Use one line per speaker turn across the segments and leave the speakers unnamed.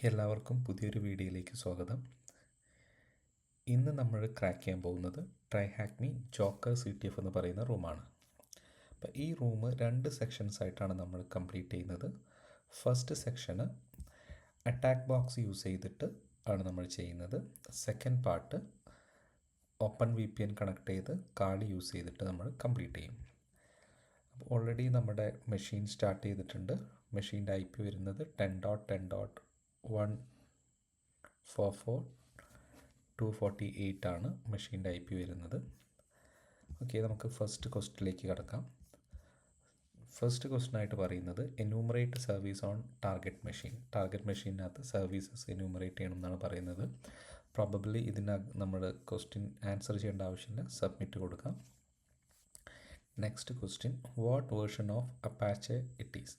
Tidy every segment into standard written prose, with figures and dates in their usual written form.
എല്ലാവർക്കും പുതിയൊരു വീഡിയോയിലേക്ക് സ്വാഗതം. ഇന്ന് നമ്മൾ ക്രാക്ക് ചെയ്യാൻ പോകുന്നത് ട്രൈഹാക്മി ജോക്കർ CTF എന്ന് പറയുന്ന റൂമാണ്. അപ്പോൾ ഈ റൂം 2 സെക്ഷൻസ് ആയിട്ടാണ് നമ്മൾ കംപ്ലീറ്റ് ചെയ്യുന്നത്. ഫസ്റ്റ് സെക്ഷന് അറ്റാക്ക് ബോക്സ് യൂസ് ചെയ്തിട്ട് ആണ് നമ്മൾ ചെയ്യുന്നത്. Second part open VPN connect ചെയ്ത് കാർഡ് യൂസ് ചെയ്തിട്ട് നമ്മൾ കംപ്ലീറ്റ് ചെയ്യും. അപ്പോൾ ഓൾറെഡി നമ്മുടെ മെഷീൻ സ്റ്റാർട്ട് ചെയ്തിട്ടുണ്ട്. മെഷീൻ്റെ IP വരുന്നത് 10.10.144.248 ആണ് മെഷീൻ്റെ IP വരുന്നത്. ഓക്കെ, നമുക്ക് ഫസ്റ്റ് ക്വസ്റ്റിലേക്ക് കടക്കാം. ഫസ്റ്റ് ക്വസ്റ്റ്യനായിട്ട് പറയുന്നത് എന്യൂമറേറ്റ് സർവീസ് ഓൺ ടാർഗറ്റ് മെഷീനകത്ത് സർവീസസ് എന്യൂമറേറ്റ് ചെയ്യണം എന്നാണ് പറയുന്നത്. പ്രോബബ്ലി നമ്മൾ ക്വസ്റ്റ്യൻ ആൻസർ ചെയ്യേണ്ട ആവശ്യമില്ല, സബ്മിറ്റ് കൊടുക്കാം. Next question, what version of Apache it is?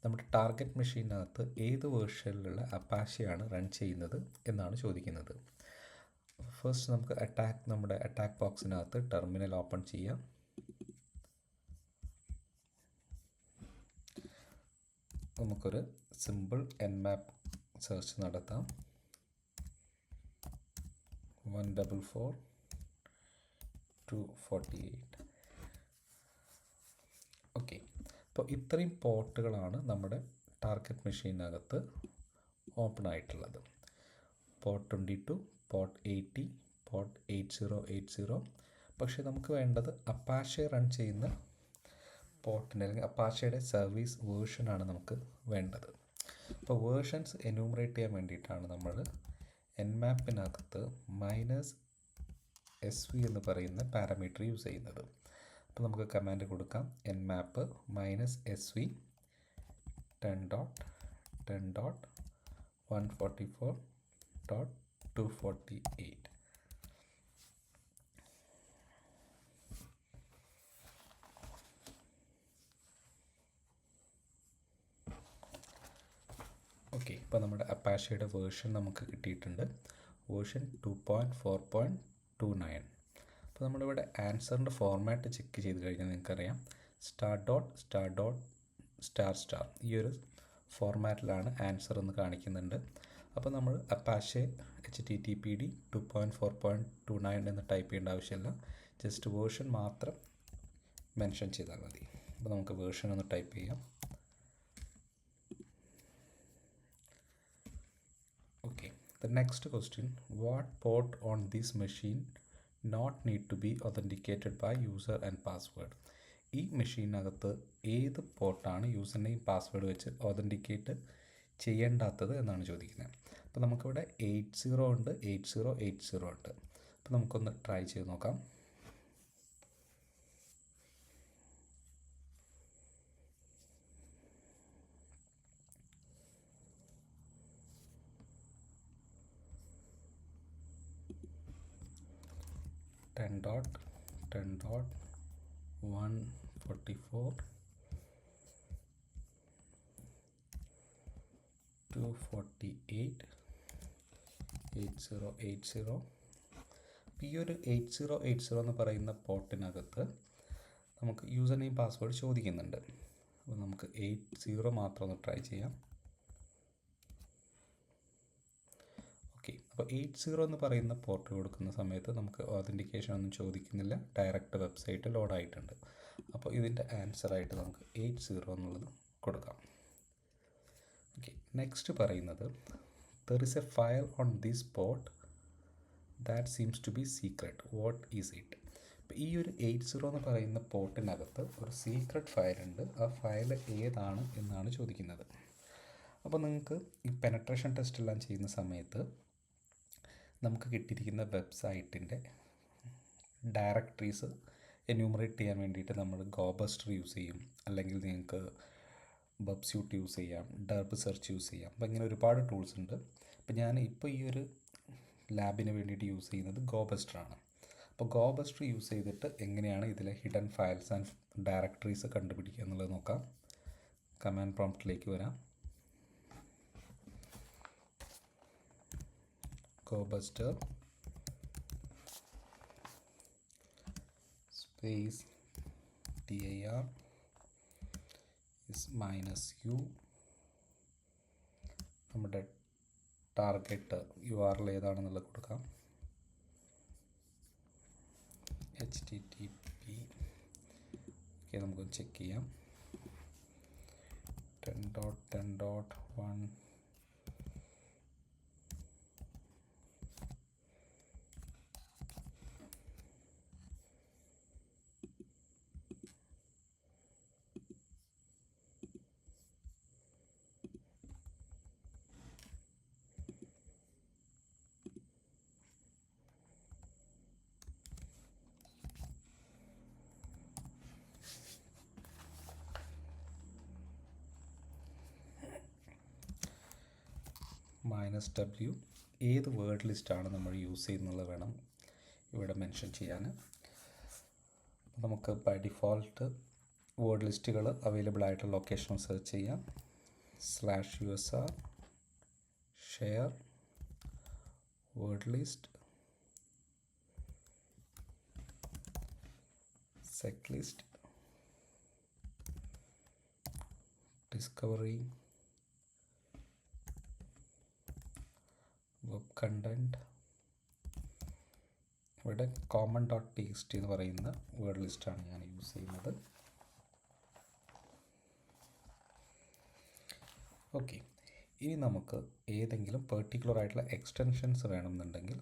നമ്മുടെ ടാർഗറ്റ് മെഷീനകത്ത് ഏത് വേർഷനിലുള്ള അപ്പാച്ചെയാണ് റൺ ചെയ്യുന്നത് എന്നാണ് ചോദിക്കുന്നത്. ഫസ്റ്റ് നമുക്ക് നമ്മുടെ അറ്റാക്ക് ബോക്സിനകത്ത് ടെർമിനൽ ഓപ്പൺ ചെയ്യാം. നമുക്കൊരു സിമ്പിൾ nmap സെർച്ച് നടത്താം. 144.248. ഓക്കെ, അപ്പോൾ ഇത്രയും പോർട്ടുകളാണ് നമ്മുടെ ടാർഗറ്റ് മെഷീനകത്ത് ഓപ്പൺ ആയിട്ടുള്ളത്. Port 22, port 80, port 8080. പക്ഷേ നമുക്ക് വേണ്ടത് അപ്പാച്ചെ റൺ ചെയ്യുന്ന പോർട്ടിൻ്റെ അല്ലെങ്കിൽ അപ്പാച്ചയുടെ സർവീസ് വേർഷനാണ് നമുക്ക് വേണ്ടത്. അപ്പോൾ വേർഷൻസ് എന്യൂമറേറ്റ് ചെയ്യാൻ വേണ്ടിയിട്ടാണ് നമ്മൾ nmapനകത്ത് -sv എന്ന് പറയുന്ന പാരാമീറ്റർ യൂസ് ചെയ്യുന്നത്. അപ്പോൾ നമുക്ക് കമാൻഡ് കൊടുക്കാം nmap -sv 10.10.144.248. ഓക്കെ, ഇപ്പോൾ നമ്മുടെ അപ്പാച്ചയുടെ വേർഷൻ നമുക്ക് കിട്ടിയിട്ടുണ്ട്. വേർഷൻ 2.4.29. അപ്പോൾ നമ്മളിവിടെ ആൻസറിൻ്റെ ഫോർമാറ്റ് ചെക്ക് ചെയ്ത് കഴിഞ്ഞാൽ നിങ്ങൾക്കറിയാം *.**** ഈ ഒരു ഫോർമാറ്റിലാണ് ആൻസർ എന്ന് കാണിക്കുന്നുണ്ട്. അപ്പോൾ നമ്മൾ അപ്പാച്ചെ HTTPD 2.4.29 എന്ന് ടൈപ്പ് ചെയ്യേണ്ട ആവശ്യമില്ല, ജസ്റ്റ് വേർഷൻ മാത്രം മെൻഷൻ ചെയ്താൽ മതി. അപ്പോൾ നമുക്ക് വേർഷൻ ഒന്ന് ടൈപ്പ് ചെയ്യാം. Okay, the next question, what port on this machine not need to be authenticated by user and password? ഈ മെഷീനകത്ത് ഏത് പോർട്ടാണ് യൂസർ നെയിം പാസ്വേഡ് വെച്ച് ഒതൻറ്റിക്കേറ്റ് ചെയ്യേണ്ടാത്തത് എന്നാണ് ചോദിക്കുന്നത്. അപ്പോൾ നമുക്കിവിടെ 80 ഉണ്ട്, 8080 ഉണ്ട്. അപ്പോൾ നമുക്കൊന്ന് ട്രൈ ചെയ്ത് നോക്കാം. .10.144.248 8080. ഈ ഒരു 8080 എന്ന് പറയുന്ന പോർട്ടിനകത്ത് നമുക്ക് യൂസർ നെയിം പാസ്വേഡ് ചോദിക്കുന്നുണ്ട്. അപ്പോൾ നമുക്ക് 80 മാത്രം ഒന്ന് ട്രൈ ചെയ്യാം. ഓക്കെ, അപ്പോൾ 80 എന്ന് പറയുന്ന പോർട്ട് കൊടുക്കുന്ന സമയത്ത് നമുക്ക് ഒതൻറ്റിക്കേഷൻ ഒന്നും ചോദിക്കുന്നില്ല, ഡയറക്റ്റ് വെബ്സൈറ്റ് ലോഡ് ആയിട്ടുണ്ട്. അപ്പോൾ ഇതിൻ്റെ ആൻസറായിട്ട് നമുക്ക് 80 എന്നുള്ളത് കൊടുക്കാം. ഓക്കെ, നെക്സ്റ്റ് പറയുന്നത് there is a file on this port that seems to be secret. What is it? അപ്പോൾ ഈ ഒരു 80 എന്ന് പറയുന്ന പോർട്ടിനകത്ത് ഒരു സീക്രട്ട് ഫയൽ ഉണ്ട്. ആ ഫയൽ ഏതാണ് എന്നാണ് ചോദിക്കുന്നത്. അപ്പോൾ നിങ്ങൾക്ക് ഈ പെനട്രേഷൻ ടെസ്റ്റ് എല്ലാം ചെയ്യുന്ന സമയത്ത് നമുക്ക് കിട്ടിയിരിക്കുന്ന വെബ്സൈറ്റിൻ്റെ ഡയറക്ടറീസ് എന്യൂമറേറ്റ് ചെയ്യാൻ വേണ്ടിയിട്ട് നമ്മൾ ഗോബസ്റ്റർ യൂസ് ചെയ്യും, അല്ലെങ്കിൽ നിങ്ങൾക്ക് ബബ്സ്യൂട്ട് യൂസ് ചെയ്യാം, ഡർബ് സെർച്ച് യൂസ് ചെയ്യാം. അപ്പോൾ ഇങ്ങനെ ഒരുപാട് ടൂൾസ് ഉണ്ട്. അപ്പോൾ ഞാൻ ഇപ്പോൾ ഈ ഒരു ലാബിന് വേണ്ടിയിട്ട് യൂസ് ചെയ്യുന്നത് ഗോബസ്റ്ററാണ്. അപ്പോൾ ഗോബസ്റ്റർ യൂസ് ചെയ്തിട്ട് എങ്ങനെയാണ് ഇതിലെ ഹിഡൻ ഫയൽസ് ആൻഡ് ഡയറക്ടറീസ് കണ്ടുപിടിക്കുക എന്നുള്ളത് നോക്കാം. കമാൻഡ് പ്രോംപ്റ്റിലേക്ക് വരാം. GoBuster space dir is -u. നമ്മുടെ ടാർഗറ്റ് URL ഏതാണെന്നുള്ളത് കൊടുക്കാം. HTTP. ഓക്കെ, നമുക്കൊന്ന് ചെക്ക് ചെയ്യാം. 10.10.1. -w ഏത് വേർഡ് ലിസ്റ്റാണ് നമ്മൾ യൂസ് ചെയ്യുന്നത് വേണം ഇവിടെ മെൻഷൻ ചെയ്യാൻ. നമുക്ക് ബൈ ഡിഫോൾട്ട് വേർഡ് ലിസ്റ്റുകൾ അവൈലബിൾ ആയിട്ടുള്ള ലൊക്കേഷൻ സെർച്ച് ചെയ്യാം. /usr share word list setlist discovery web content. ഇവിടെ common.txt എന്ന് പറയുന്ന വേർഡ് ലിസ്റ്റാണ് ഞാൻ യൂസ് ചെയ്യുന്നത്. ഓക്കെ, ഇനി നമുക്ക് ഏതെങ്കിലും പെർട്ടിക്കുലർ ആയിട്ടുള്ള എക്സ്റ്റൻഷൻസ് വേണമെന്നുണ്ടെങ്കിൽ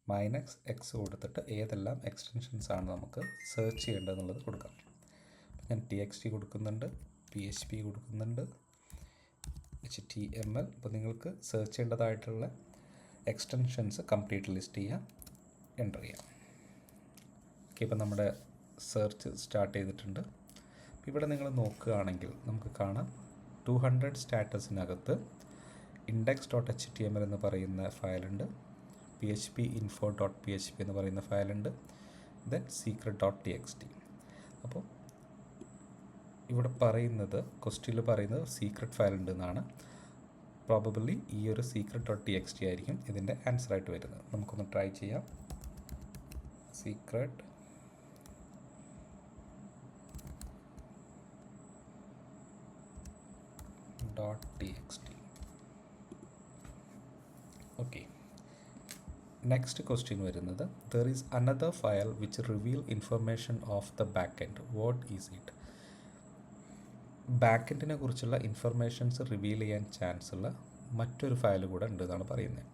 -x കൊടുത്തിട്ട് ഏതെല്ലാം എക്സ്റ്റൻഷൻസ് ആണ് നമുക്ക് സെർച്ച് ചെയ്യേണ്ടതെന്നുള്ളത് കൊടുക്കാം. ഞാൻ txt കൊടുക്കുന്നുണ്ട്, php കൊടുക്കുന്നുണ്ട്, html. അപ്പോൾ നിങ്ങൾക്ക് സെർച്ച് ചെയ്യേണ്ടതായിട്ടുള്ള എക്സ്റ്റൻഷൻസ് കംപ്ലീറ്റ് ലിസ്റ്റ് ചെയ്യാം, എൻ്റർ ചെയ്യാം. ഓക്കെ, ഇപ്പോൾ നമ്മുടെ സെർച്ച് സ്റ്റാർട്ട് ചെയ്തിട്ടുണ്ട്. ഇവിടെ നിങ്ങൾ നോക്കുകയാണെങ്കിൽ നമുക്ക് കാണാം 200 സ്റ്റാറ്റസിനകത്ത് index.html എന്ന് പറയുന്ന ഫയലുണ്ട്, php.info.php എന്ന് പറയുന്ന ഫയലുണ്ട്, ദെൻ secret.txt. അപ്പോൾ ഇവിടെ പറയുന്നത്, ക്വസ്റ്റ്യനിൽ പറയുന്നത് സീക്രട്ട് ഫയൽ ഉണ്ട് എന്നാണ്. പ്രോബബിളി ഈ ഒരു secret.txt ആയിരിക്കും ഇതിൻ്റെ ആൻസർ ആയിട്ട് വരുന്നത്. നമുക്കൊന്ന് ട്രൈ ചെയ്യാം. secret.txt. ഓക്കെ, നെക്സ്റ്റ് ക്വസ്റ്റ്യൻ വരുന്നത് there is another file which reveal information of the backend. What is it? ബാക്കെൻഡിനെ കുറിച്ചുള്ള ഇൻഫർമേഷൻസ് റിവീൽ ചെയ്യാൻ ചാൻസ് ഉള്ള മറ്റൊരു ഫയൽ കൂടെ ഉണ്ട് എന്നാണ് പറയുന്നത്.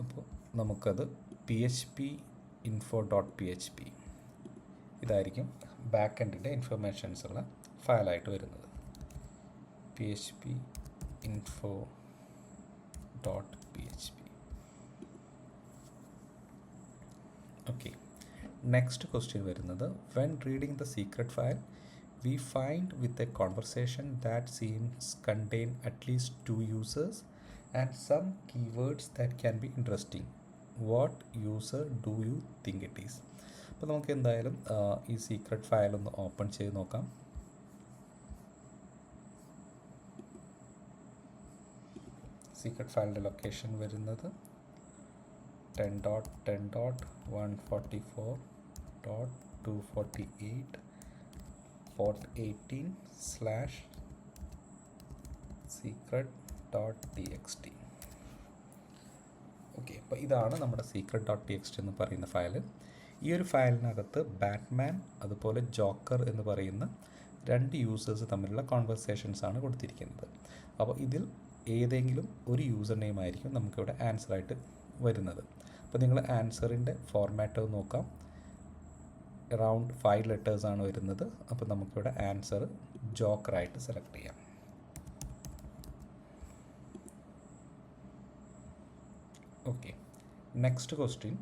അപ്പോൾ നമുക്കത് php.info.php ഇതായിരിക്കും ബാക്കെൻഡിൻ്റെ ഇൻഫർമേഷൻസ് ഉള്ള ഫയലായിട്ട് വരുന്നത്. php.info.php. ഓക്കെ, നെക്സ്റ്റ് ക്വസ്റ്റ്യൻ വരുന്നത് when reading the secret file we find with a conversation that seems contain at least 2 users and some keywords that can be interesting. What user do you think it is? അപ്പോൾ നമുക്ക് എന്തായാലും ഈ secret file ഒന്ന് open ചെയ്ത് നോക്കാം. Secret ഫയലിൻ്റെ location വരുന്നത് 10.10.144.248 port 18/secret.txt. Okay, അപ്പോൾ ഇതാണ് നമ്മുടെ secret.txt എന്ന് പറയുന്ന ഫയൽ. ഈ ഒരു ഫയലിനകത്ത് ബാറ്റ്മാൻ അതുപോലെ ജോക്കർ എന്ന് പറയുന്ന 2 യൂസേഴ്സ് തമ്മിലുള്ള കോൺവെർസേഷൻസ് ആണ് കൊടുത്തിരിക്കുന്നത്. അപ്പോൾ ഇതിൽ ഏതെങ്കിലും ഒരു യൂസർ നെയിം ആയിരിക്കും നമുക്കിവിടെ ആൻസറായിട്ട് വരുന്നത്. അപ്പോൾ നിങ്ങൾ ആൻസറിൻ്റെ ഫോർമാറ്റ് നോക്കാം. അറൗണ്ട് 5 ലെറ്റേഴ്സ് ആണ് വരുന്നത്. അപ്പോൾ നമുക്കിവിടെ ആൻസർ ജോക്കറായിട്ട് സെലക്ട് ചെയ്യാം. Okay, next question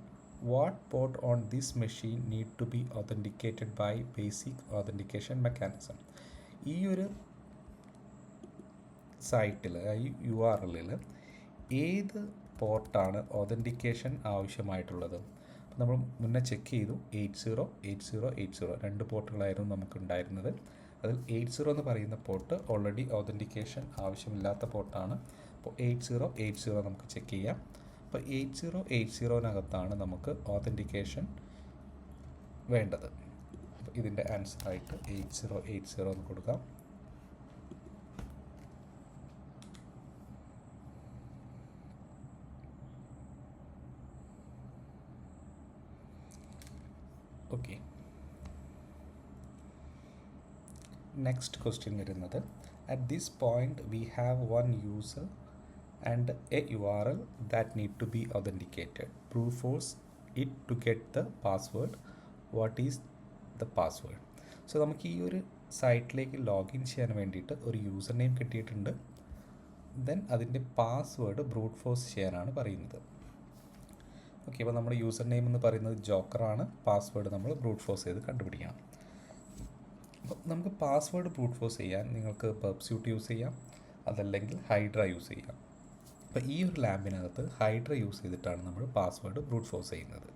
what port on this machine need to be authenticated by basic authentication mechanism? ഈ ഒരു സൈറ്റിൽ ഈ URL-ൽ ഏത് പോർട്ടാണ് ഓതൻറ്റിക്കേഷൻ ആവശ്യമായിട്ടുള്ളത്? അപ്പോൾ നമ്മൾ മുന്നേ ചെക്ക് ചെയ്തു 808080 2 പോർട്ടുകളായിരുന്നു നമുക്കുണ്ടായിരുന്നത്. അതിൽ 80 എന്ന് പറയുന്ന പോർട്ട് ഓൾറെഡി ഓതൻറ്റിക്കേഷൻ ആവശ്യമില്ലാത്ത പോർട്ടാണ്. അപ്പോൾ 8080 നമുക്ക് ചെക്ക് ചെയ്യാം. അപ്പോൾ 8080-നകത്താണ് നമുക്ക് ഓതൻറ്റിക്കേഷൻ വേണ്ടത്. അപ്പോൾ ഇതിൻ്റെ ആൻസറായിട്ട് 8080 എന്ന് കൊടുക്കാം. ഓക്കെ, നെക്സ്റ്റ് ക്വസ്റ്റ്യൻ വരുന്നത് at this point we have one user and a URL that need to be authenticated. Brute force it to get the password. What is the password? So നമുക്ക് ഈ ഒരു സൈറ്റിലേക്ക് login ചെയ്യാൻ വേണ്ടിയിട്ട് ഒരു user name കിട്ടിയിട്ടുണ്ട്. Then അതിൻ്റെ password brute force ചെയ്യാനാണ് പറയുന്നത്. ഓക്കെ, അപ്പോൾ നമ്മുടെ യൂസർ നെയിം എന്ന് പറയുന്നത് ജോക്കറാണ്. പാസ്വേഡ് നമ്മൾ ബ്രൂട്ട് ഫോഴ്സ് ചെയ്ത് കണ്ടുപിടിക്കണം. അപ്പോൾ നമുക്ക് പാസ്വേഡ് ബ്രൂട്ട് ഫോഴ്സ് ചെയ്യാൻ നിങ്ങൾക്ക് പെർപ്സ്യൂട്ട് യൂസ് ചെയ്യാം, അതല്ലെങ്കിൽ ഹൈഡ്ര യൂസ് ചെയ്യാം. അപ്പോൾ ഈ ഒരു ലാബിനകത്ത് ഹൈഡ്ര യൂസ് ചെയ്തിട്ടാണ് നമ്മൾ പാസ്വേഡ് ബ്രൂട്ട് ഫോഴ്സ് ചെയ്യുന്നത്.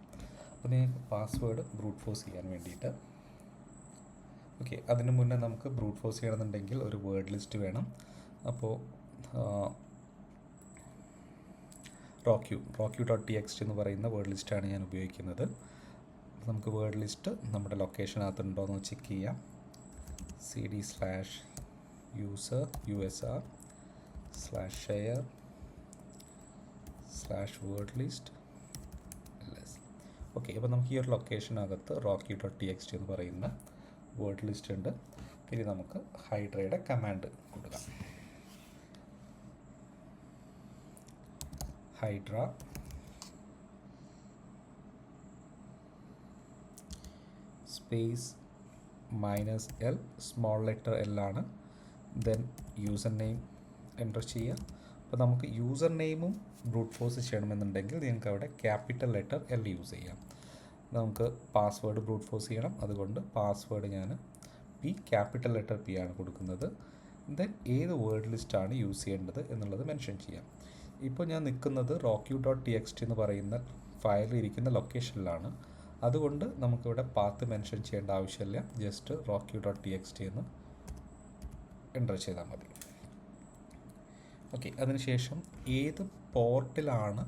അപ്പോൾ നിങ്ങൾക്ക് പാസ്വേഡ് ബ്രൂട്ട് ഫോഴ്സ് ചെയ്യാൻ വേണ്ടിയിട്ട് ഓക്കെ, അതിന് മുന്നേ നമുക്ക് ബ്രൂട്ട് ഫോഴ്സ് ചെയ്യണമെന്നുണ്ടെങ്കിൽ ഒരു വേർഡ് ലിസ്റ്റ് വേണം. അപ്പോൾ rockyu.txt എന്ന് പറയുന്ന വേർഡ് ലിസ്റ്റാണ് ഞാൻ ഉപയോഗിക്കുന്നത്. നമുക്ക് വേർഡ് ലിസ്റ്റ് നമ്മുടെ ലൊക്കേഷനകത്ത് ഉണ്ടോ എന്ന് ചെക്ക് ചെയ്യാം. cd/user/share/wordlist. ഓക്കെ, അപ്പോൾ നമുക്ക് ഈ ഒരു ലൊക്കേഷനകത്ത് rockyu.txt എന്ന് പറയുന്ന വേർഡ് ലിസ്റ്റ് ഉണ്ട്. ഇനി നമുക്ക് ഹൈഡ്രയുടെ കമാൻഡ് കൊടുക്കാം. Hydra space -l small letter L ആണ്. ദെൻ യൂസർ നെയിം എൻ്റർ ചെയ്യുക. അപ്പോൾ നമുക്ക് യൂസർ നെയിമും ബ്രൂട്ട് ഫോഴ്സ് ചെയ്യണമെന്നുണ്ടെങ്കിൽ നിങ്ങൾക്ക് അവിടെ ക്യാപിറ്റൽ ലെറ്റർ L യൂസ് ചെയ്യാം. നമുക്ക് പാസ്വേഡ് ബ്രൂട്ട് ഫോഴ്സ് ചെയ്യണം, അതുകൊണ്ട് പാസ്വേഡ് ഞാൻ ക്യാപിറ്റൽ ലെറ്റർ P ആണ് കൊടുക്കുന്നത്. ദെൻ ഏത് വേർഡ് ലിസ്റ്റാണ് യൂസ് ചെയ്യേണ്ടത് എന്നുള്ളത് മെൻഷൻ ചെയ്യാം. ഇപ്പോൾ ഞാൻ നിൽക്കുന്നത് rockyu.txt എന്ന് പറയുന്ന ഫയലിൽ ഇരിക്കുന്ന ലൊക്കേഷനിലാണ്. അതുകൊണ്ട് നമുക്കിവിടെ പാത്ത് മെൻഷൻ ചെയ്യേണ്ട ആവശ്യമില്ല. ജസ്റ്റ് rockyu.txt എന്ന് എൻ്റർ ചെയ്താൽ മതി. ഓക്കെ, അതിനുശേഷം ഏത് പോർട്ടിലാണ്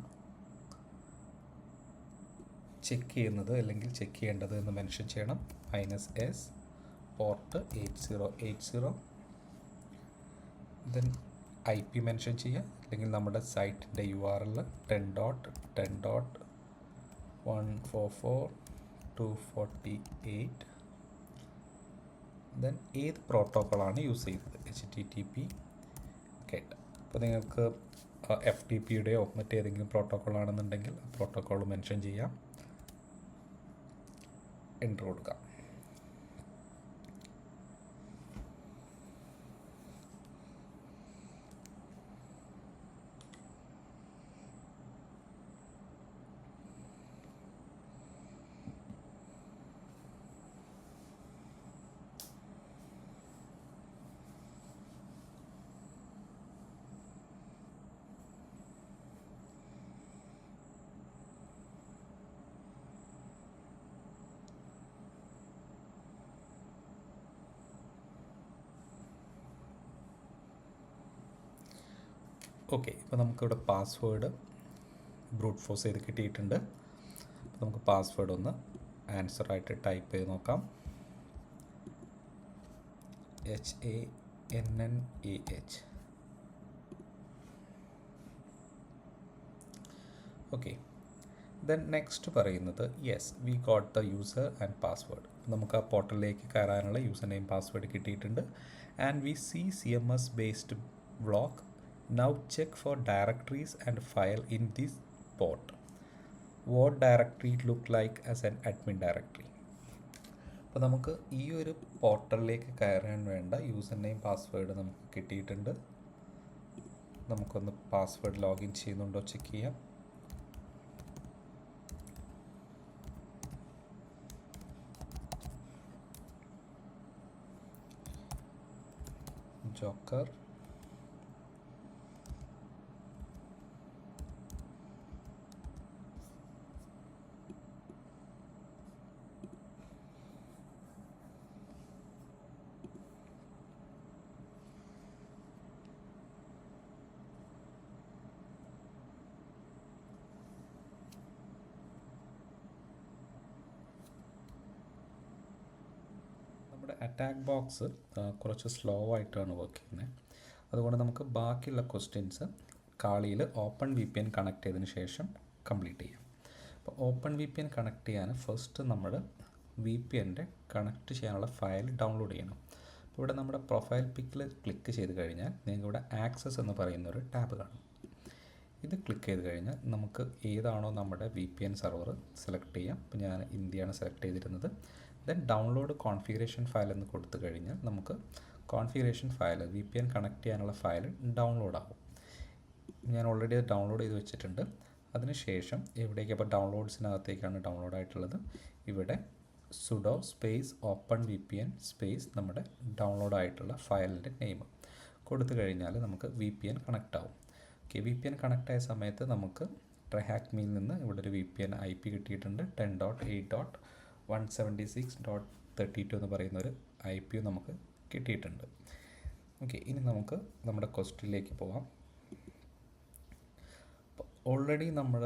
ചെക്ക് ചെയ്യുന്നത് അല്ലെങ്കിൽ ചെക്ക് ചെയ്യേണ്ടത് എന്ന് മെൻഷൻ ചെയ്യണം. -s port 8080. Then IP mention ചെയ്യുക, അല്ലെങ്കിൽ നമ്മുടെ സൈറ്റിൻ്റെ URL 10.10.144.248. ദെൻ ഏത് പ്രോട്ടോക്കോളാണ് യൂസ് ചെയ്യുന്നത്, HTTP GET. അപ്പോൾ നിങ്ങൾക്ക് FTPയുടെയോ മറ്റേതെങ്കിലും പ്രോട്ടോക്കോൾ ആണെന്നുണ്ടെങ്കിൽ ആ പ്രോട്ടോക്കോൾ മെൻഷൻ ചെയ്യാം, എൻ്റർ കൊടുക്കാം. ഓക്കെ, ഇപ്പോൾ നമുക്കിവിടെ പാസ്വേഡ് ബ്രൂട്ട് ഫോഴ്സ് ചെയ്ത് കിട്ടിയിട്ടുണ്ട്. അപ്പോൾ നമുക്ക് പാസ്വേഡ് ഒന്ന് ആൻസറായിട്ട് ടൈപ്പ് ചെയ്ത് നോക്കാം. HANNAH. ഓക്കെ, ദെൻ നെക്സ്റ്റ് പറയുന്നത് yes we got the user and password. നമുക്ക് ആ പോർട്ടലിലേക്ക് കയറാനുള്ള യൂസർ നെയിം പാസ്വേഡ് കിട്ടിയിട്ടുണ്ട്. And we C CMS based block. Now check for directories and file in this port. What directory look like as an admin directory? അപ്പോൾ നമുക്ക് ഈ ഒരു പോർട്ടലിലേക്ക് കയറാൻ വേണ്ട യൂസർ നെയിം പാസ്വേഡ് നമുക്ക് കിട്ടിയിട്ടുണ്ട്. നമുക്കൊന്ന് പാസ്വേഡ് ലോഗിൻ ചെയ്യുന്നുണ്ടോ ചെക്ക് ചെയ്യാം. ജോക്കർ നമ്മുടെ അറ്റാക്ക് ബോക്സ് കുറച്ച് സ്ലോ ആയിട്ടാണ് വർക്ക് ചെയ്യുന്നത്. അതുകൊണ്ട് നമുക്ക് ബാക്കിയുള്ള ക്വസ്റ്റ്യൻസ് കാളിയിൽ ഓപ്പൺ VPN കണക്ട് ചെയ്തതിന് ശേഷം കംപ്ലീറ്റ് ചെയ്യാം. അപ്പോൾ ഓപ്പൺ VPN കണക്ട് ചെയ്യാൻ ഫസ്റ്റ് നമ്മൾ VPN കണക്ട് ചെയ്യാനുള്ള ഫയൽ ഡൗൺലോഡ് ചെയ്യണം. അപ്പോൾ ഇവിടെ നമ്മുടെ പ്രൊഫൈൽ പിക്കിൽ ക്ലിക്ക് ചെയ്ത് കഴിഞ്ഞാൽ നിങ്ങൾക്ക് ഇവിടെ ആക്സസ് എന്ന് പറയുന്ന ഒരു ടാബ് കാണും. ഇത് ക്ലിക്ക് ചെയ്ത് കഴിഞ്ഞാൽ നമുക്ക് ഏതാണോ നമ്മുടെ VPN സെർവർ സെലക്ട് ചെയ്യാം. അപ്പോൾ ഞാൻ ഇന്ത്യയാണ് സെലക്ട് ചെയ്തിരുന്നത്. ദെൻ ഡൗൺലോഡ് കോൺഫിഗറേഷൻ ഫയൽ എന്ന് കൊടുത്തു കഴിഞ്ഞാൽ നമുക്ക് കോൺഫിഗറേഷൻ ഫയൽ VPN കണക്ട് ചെയ്യാനുള്ള ഫയൽ ഡൗൺലോഡ് ആകും. ഞാൻ ഓൾറെഡി അത് ഡൗൺലോഡ് ചെയ്ത് വെച്ചിട്ടുണ്ട്. അതിനുശേഷം എവിടേക്ക്, അപ്പോൾ ഡൗൺലോഡ്സിനകത്തേക്കാണ് ഡൗൺലോഡ് ആയിട്ടുള്ളത്. ഇവിടെ sudo space open VPN space നമ്മുടെ ഡൗൺലോഡ് ആയിട്ടുള്ള ഫയലിൻ്റെ നെയിം കൊടുത്തു കഴിഞ്ഞാൽ നമുക്ക് VPN കണക്റ്റ് ആവും. ഓക്കെ, VPN കണക്റ്റ് ആയ സമയത്ത് നമുക്ക് ട്രൈഹാക്മിയിൽ നിന്ന് ഇവിടെ ഒരു VPN IP കിട്ടിയിട്ടുണ്ട്. 10.8.176.32 എന്ന് പറയുന്ന ഒരു IP നമുക്ക് കിട്ടിയിട്ടുണ്ട്. ഓക്കെ, ഇനി നമുക്ക് നമ്മുടെ ക്വസ്റ്റ്യനിലേക്ക് പോവാം. ഓൾറെഡി നമ്മൾ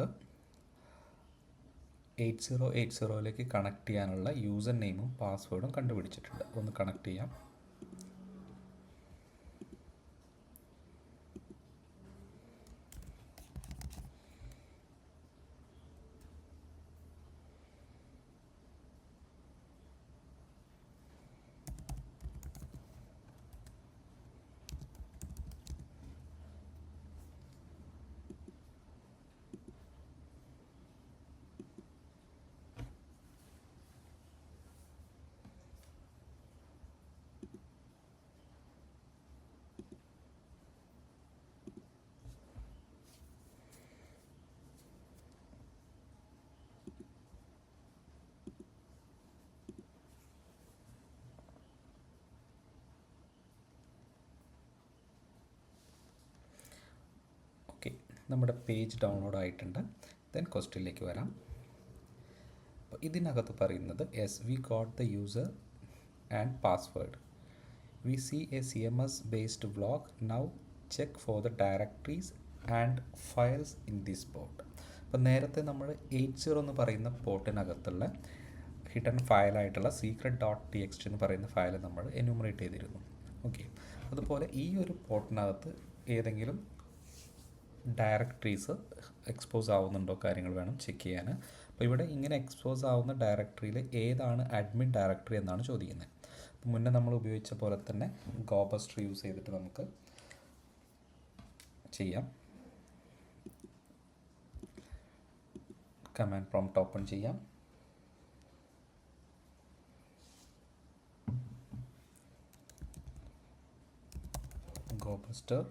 8080ലേക്ക് കണക്ട് ചെയ്യാനുള്ള യൂസർ നെയിമും പാസ്വേഡും കണ്ടുപിടിച്ചിട്ടുണ്ട്. ഒന്ന് കണക്ട് ചെയ്യാം. ഓക്കെ, നമ്മുടെ പേജ് ഡൗൺലോഡ് ആയിട്ടുണ്ട്. ദെൻ ക്വസ്റ്റ്യനിലേക്ക് വരാം. അപ്പോൾ ഇതിനകത്ത് പറയുന്നത് we got the user and password. We see a CMS based vlog. Now check for the directories and files in this port. അപ്പോൾ നേരത്തെ നമ്മൾ 80 എന്ന് പറയുന്ന പോർട്ടിനകത്തുള്ള ഹിഡൻ ഫയലായിട്ടുള്ള secret.txt എന്ന് പറയുന്ന ഫയൽ നമ്മൾ എന്യൂമറേറ്റ് ചെയ്തിരുന്നു. ഓക്കെ, അതുപോലെ ഈ ഒരു പോർട്ടിനകത്ത് ഏതെങ്കിലും ഡയറക്ടറീസ് എക്സ്പോസ് ആവുന്നുണ്ടോ കാര്യങ്ങൾ വേണം ചെക്ക് ചെയ്യാൻ. അപ്പോൾ ഇവിടെ ഇങ്ങനെ എക്സ്പോസ് ആവുന്ന ഡയറക്ടറിയിൽ ഏതാണ് അഡ്മിൻ ഡയറക്ടറി എന്നാണ് ചോദിക്കുന്നത്. അപ്പോൾ മുന്നേ നമ്മൾ ഉപയോഗിച്ച പോലെ തന്നെ ഗോബസ്റ്റർ യൂസ് ചെയ്തിട്ട് നമുക്ക് ചെയ്യാം. കമാൻഡ് പ്രോംപ്റ്റ് ഓപ്പൺ ചെയ്യാം. ഗോബസ്റ്റർ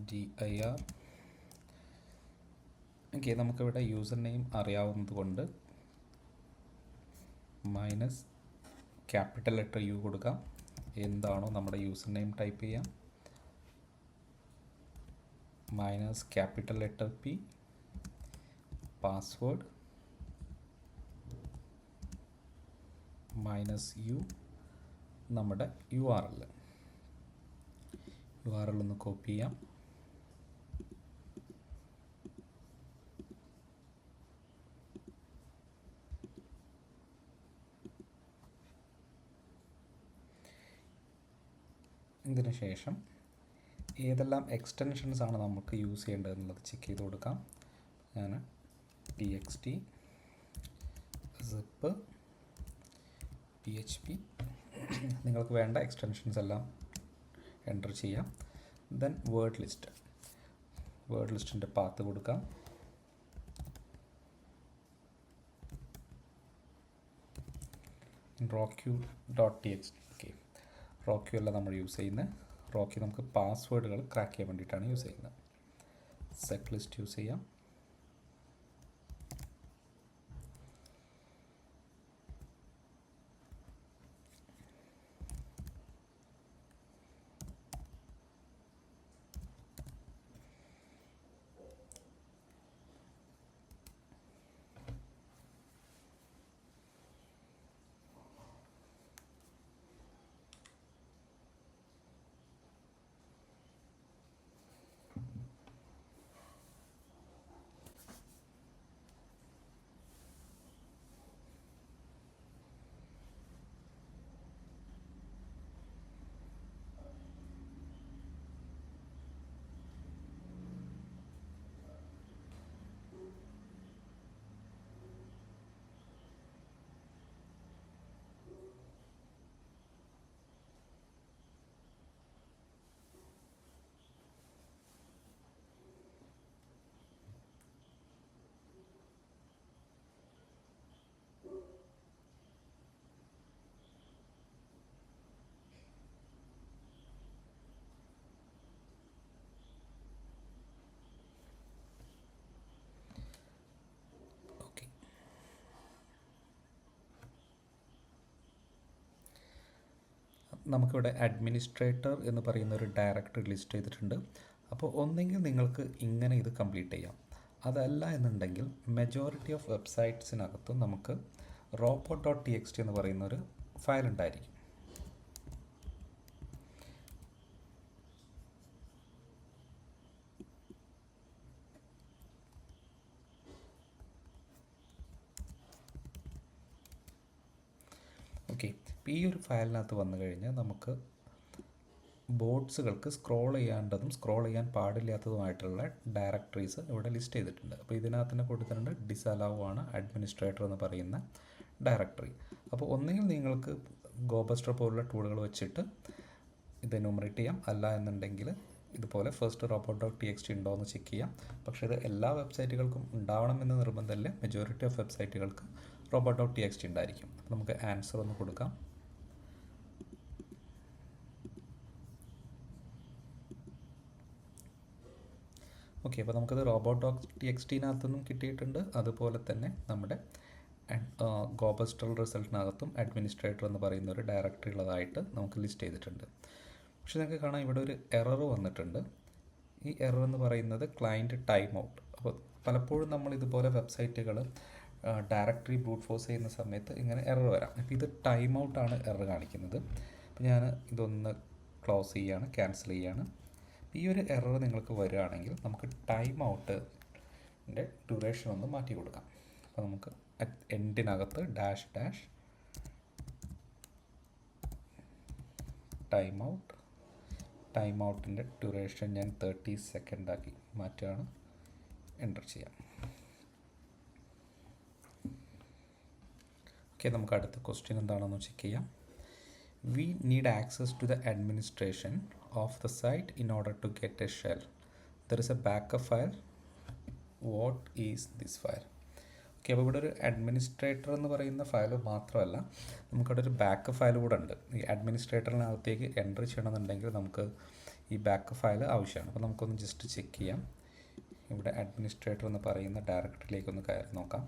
dir. ഓക്കെ, നമുക്കിവിടെ യൂസർ നെയിം അറിയാവുന്നത് കൊണ്ട് മൈനസ് ക്യാപിറ്റൽ ലെറ്റർ U കൊടുക്കാം. എന്താണോ നമ്മുടെ യൂസർ നെയിം ടൈപ്പ് ചെയ്യാം. Minus capital letter P, password minus U, നമ്മുടെ URL ഒന്ന് കോപ്പി ചെയ്യാം. ഇതിന് ശേഷം ഏതെല്ലാം എക്സ്റ്റൻഷൻസ് ആണ് നമുക്ക് യൂസ് ചെയ്യേണ്ടത് എന്നുള്ളത് ചെക്ക് ചെയ്ത് കൊടുക്കാം. ഞാൻ txt, zip, php നിങ്ങൾക്ക് വേണ്ട എക്സ്റ്റൻഷൻസ് എല്ലാം എൻ്റർ ചെയ്യാം. ദെൻ വേർഡ് ലിസ്റ്റിൻ്റെ പാത്ത് കൊടുക്കാം. roq.txt. ഓക്കെ, റോക്യൂ അല്ല നമ്മൾ യൂസ് ചെയ്യുന്നത്. റോക്യൂ നമുക്ക് പാസ്വേഡുകൾ ക്രാക്ക് ചെയ്യാൻ വേണ്ടിയിട്ടാണ് യൂസ് ചെയ്യുന്നത്. സെറ്റ് ലിസ്റ്റ് യൂസ് ചെയ്യാം. നമുക്കിവിടെ അഡ്മിനിസ്ട്രേറ്റർ എന്ന് പറയുന്ന ഒരു ഡയറക്ടറി ലിസ്റ്റ് ചെയ്തിട്ടുണ്ട്. അപ്പോൾ ഒന്നെങ്കിൽ നിങ്ങൾക്ക് ഇങ്ങനെ ഇത് കംപ്ലീറ്റ് ചെയ്യാം, അതല്ല എന്നുണ്ടെങ്കിൽ മെജോറിറ്റി ഓഫ് വെബ്സൈറ്റ്സിനകത്തും നമുക്ക് robot.txt എന്ന് പറയുന്ന ഒരു ഫയൽ ഉണ്ടായിരിക്കും. ഓക്കെ, ഈ ഒരു ഫയലിനകത്ത് വന്നു കഴിഞ്ഞാൽ നമുക്ക് ബോർഡ്സുകൾക്ക് സ്ക്രോൾ ചെയ്യാണ്ടതും സ്ക്രോൾ ചെയ്യാൻ പാടില്ലാത്തതുമായിട്ടുള്ള ഡയറക്ടറീസ് ഇവിടെ ലിസ്റ്റ് ചെയ്തിട്ടുണ്ട്. അപ്പോൾ ഇതിനകത്ത് തന്നെ കൊടുത്തിട്ടുണ്ട് ഡിസലൗ ആണ് അഡ്മിനിസ്ട്രേറ്റർ എന്ന് പറയുന്ന ഡയറക്ടറി. അപ്പോൾ ഒന്നുകിൽ നിങ്ങൾക്ക് ഗോബസ്റ്റർ പോലുള്ള ടൂളുകൾ വെച്ചിട്ട് ഇത് എന്യൂമറേറ്റ് ചെയ്യാം, അല്ല എന്നുണ്ടെങ്കിൽ ഇതുപോലെ ഫസ്റ്റ് robot.txt ഉണ്ടോ എന്ന് ചെക്ക് ചെയ്യാം. പക്ഷേ ഇത് എല്ലാ വെബ്സൈറ്റുകൾക്കും ഉണ്ടാവണമെന്ന് നിർബന്ധമില്ല. മെജോറിറ്റി ഓഫ് വെബ്സൈറ്റുകൾക്ക് robot.txt ഉണ്ടായിരിക്കും. അപ്പോൾ നമുക്ക് ആൻസർ ഒന്ന് കൊടുക്കാം. ഓക്കെ, അപ്പോൾ നമുക്കത് robot.txt-നകത്തുനിന്നും കിട്ടിയിട്ടുണ്ട്. അതുപോലെ തന്നെ നമ്മുടെ ഗോബസ്റ്റർ റിസൾട്ടിനകത്തും അഡ്മിനിസ്ട്രേറ്റർ എന്ന് പറയുന്ന ഒരു ഡയറക്ടറി ഉള്ളതായിട്ട് നമുക്ക് ലിസ്റ്റ് ചെയ്തിട്ടുണ്ട്. പക്ഷേ നിങ്ങൾക്ക് കാണാം ഇവിടെ ഒരു എറർ വന്നിട്ടുണ്ട്. ഈ എറർ എന്ന് പറയുന്നത് ക്ലയൻറ്റ് ടൈം ഔട്ട്. അപ്പോൾ പലപ്പോഴും നമ്മൾ ഇതുപോലെ വെബ്സൈറ്റുകൾ ഡയറക്ടറി ബ്രൂട്ട് ഫോഴ്സ് ചെയ്യുന്ന സമയത്ത് ഇങ്ങനെ എറർ വരാം. അപ്പോൾ ഇത് ടൈം ഔട്ടാണ് എറർ കാണിക്കുന്നത്. അപ്പോൾ ഞാൻ ഇതൊന്ന് ക്ലോസ് ചെയ്യുകയാണ്, ക്യാൻസൽ ചെയ്യുകയാണ്. ഈ ഒരു എറർ നിങ്ങൾക്ക് വരികയാണെങ്കിൽ നമുക്ക് ടൈം ഔട്ടിൻ്റെ ഡ്യൂറേഷൻ ഒന്ന് മാറ്റി കൊടുക്കാം. അപ്പോൾ നമുക്ക് എൻഡിനകത്ത് ഡാഷ് ടൈം ഔട്ടിൻ്റെ ഡ്യൂറേഷൻ ഞാൻ 30 സെക്കൻഡ് ആക്കി മാറ്റുകയാണ്, എൻ്റർ ചെയ്യാം. ഓക്കെ, നമുക്ക് അടുത്ത ക്വസ്റ്റ്യൻ എന്താണെന്ന് ചെക്ക് ചെയ്യാം. We need access to the administration of the site in order to get a shell. There is a backup file. What is this file? Okay, അപ്പോൾ ഇവിടെ ഒരു അഡ്മിനിസ്ട്രേറ്റർ എന്ന് പറയുന്ന ഫയൽ മാത്രമല്ല, നമുക്കവിടെ ഒരു ബാക്കപ്പ് ഫയൽ കൂടെ ഉണ്ട്. ഈ അഡ്മിനിസ്ട്രേറ്ററിനകത്തേക്ക് എൻ്റർ ചെയ്യണമെന്നുണ്ടെങ്കിൽ നമുക്ക് ഈ ബാക്കപ്പ് ഫയൽ ആവശ്യമാണ്. അപ്പോൾ നമുക്കൊന്ന് ജസ്റ്റ് ചെക്ക് ചെയ്യാം. ഇവിടെ അഡ്മിനിസ്ട്രേറ്റർ എന്ന് പറയുന്ന ഡയറക്ടറിയിലേക്കൊന്ന് കയറി നോക്കാം.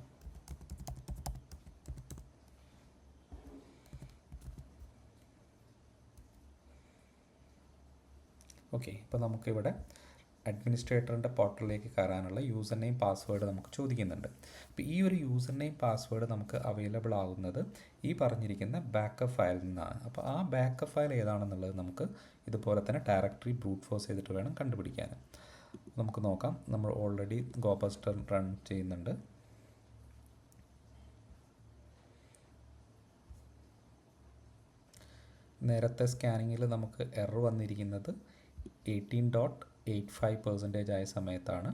ഓക്കെ, ഇപ്പോൾ നമുക്കിവിടെ അഡ്മിനിസ്ട്രേറ്ററിൻ്റെ പോർട്ടലിലേക്ക് കയറാനുള്ള യൂസർ നെയിം പാസ്വേഡ് നമുക്ക് ചോദിക്കുന്നുണ്ട്. അപ്പോൾ ഈ ഒരു യൂസർ നെയിം പാസ്വേഡ് നമുക്ക് അവൈലബിൾ ആകുന്നത് ഈ പറഞ്ഞിരിക്കുന്ന ബാക്കപ്പ് ഫയലിൽ നിന്നാണ്. അപ്പോൾ ആ ബാക്കപ്പ് ഫയൽ ഏതാണെന്നുള്ളത് നമുക്ക് ഇതുപോലെ തന്നെ ഡയറക്ടറി ബ്രൂട്ട് ഫോഴ്സ് ചെയ്തിട്ട് വേണം കണ്ടുപിടിക്കാൻ. നമുക്ക് നോക്കാം. നമ്മൾ ഓൾറെഡി ഗോബസ്റ്റർ റൺ ചെയ്യുന്നുണ്ട്. നേരത്തെ സ്കാനിങ്ങിൽ നമുക്ക് എറർ വന്നിരിക്കുന്നത് 18.85% ആയ സമയത്താണ്.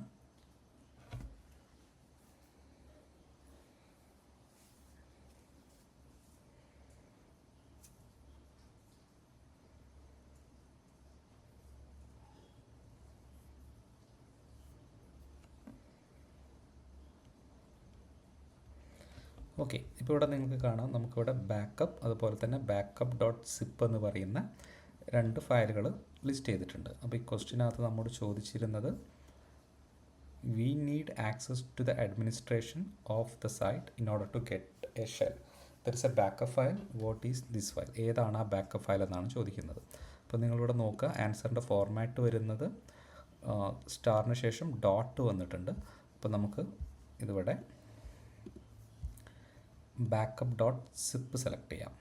ഓക്കെ, ഇപ്പോൾ ഇവിടെ നിങ്ങൾക്ക് കാണാം, നമുക്കിവിടെ ബാക്കപ്പ് അതുപോലെ തന്നെ backup.zip എന്ന് പറയുന്ന രണ്ട് ഫയലുകൾ ലിസ്റ്റ് ചെയ്തിട്ടുണ്ട്. അപ്പോൾ ഈ ക്വസ്റ്റ്യനകത്ത് നമ്മോട് ചോദിച്ചിരുന്നത് we need access to the administration of the site in order to get a shell. There is a backup file. What is this file? ഏതാണ് ആ ബാക്കപ്പ് ഫയൽ എന്നാണ് ചോദിക്കുന്നത്. അപ്പോൾ നിങ്ങളിവിടെ നോക്കുക, ആൻസറിൻ്റെ ഫോർമാറ്റ് വരുന്നത് സ്റ്റാറിന് ശേഷം ഡോട്ട് വന്നിട്ടുണ്ട്. അപ്പോൾ നമുക്ക് ഇതിവിടെ backup.zip സെലക്ട് ചെയ്യാം.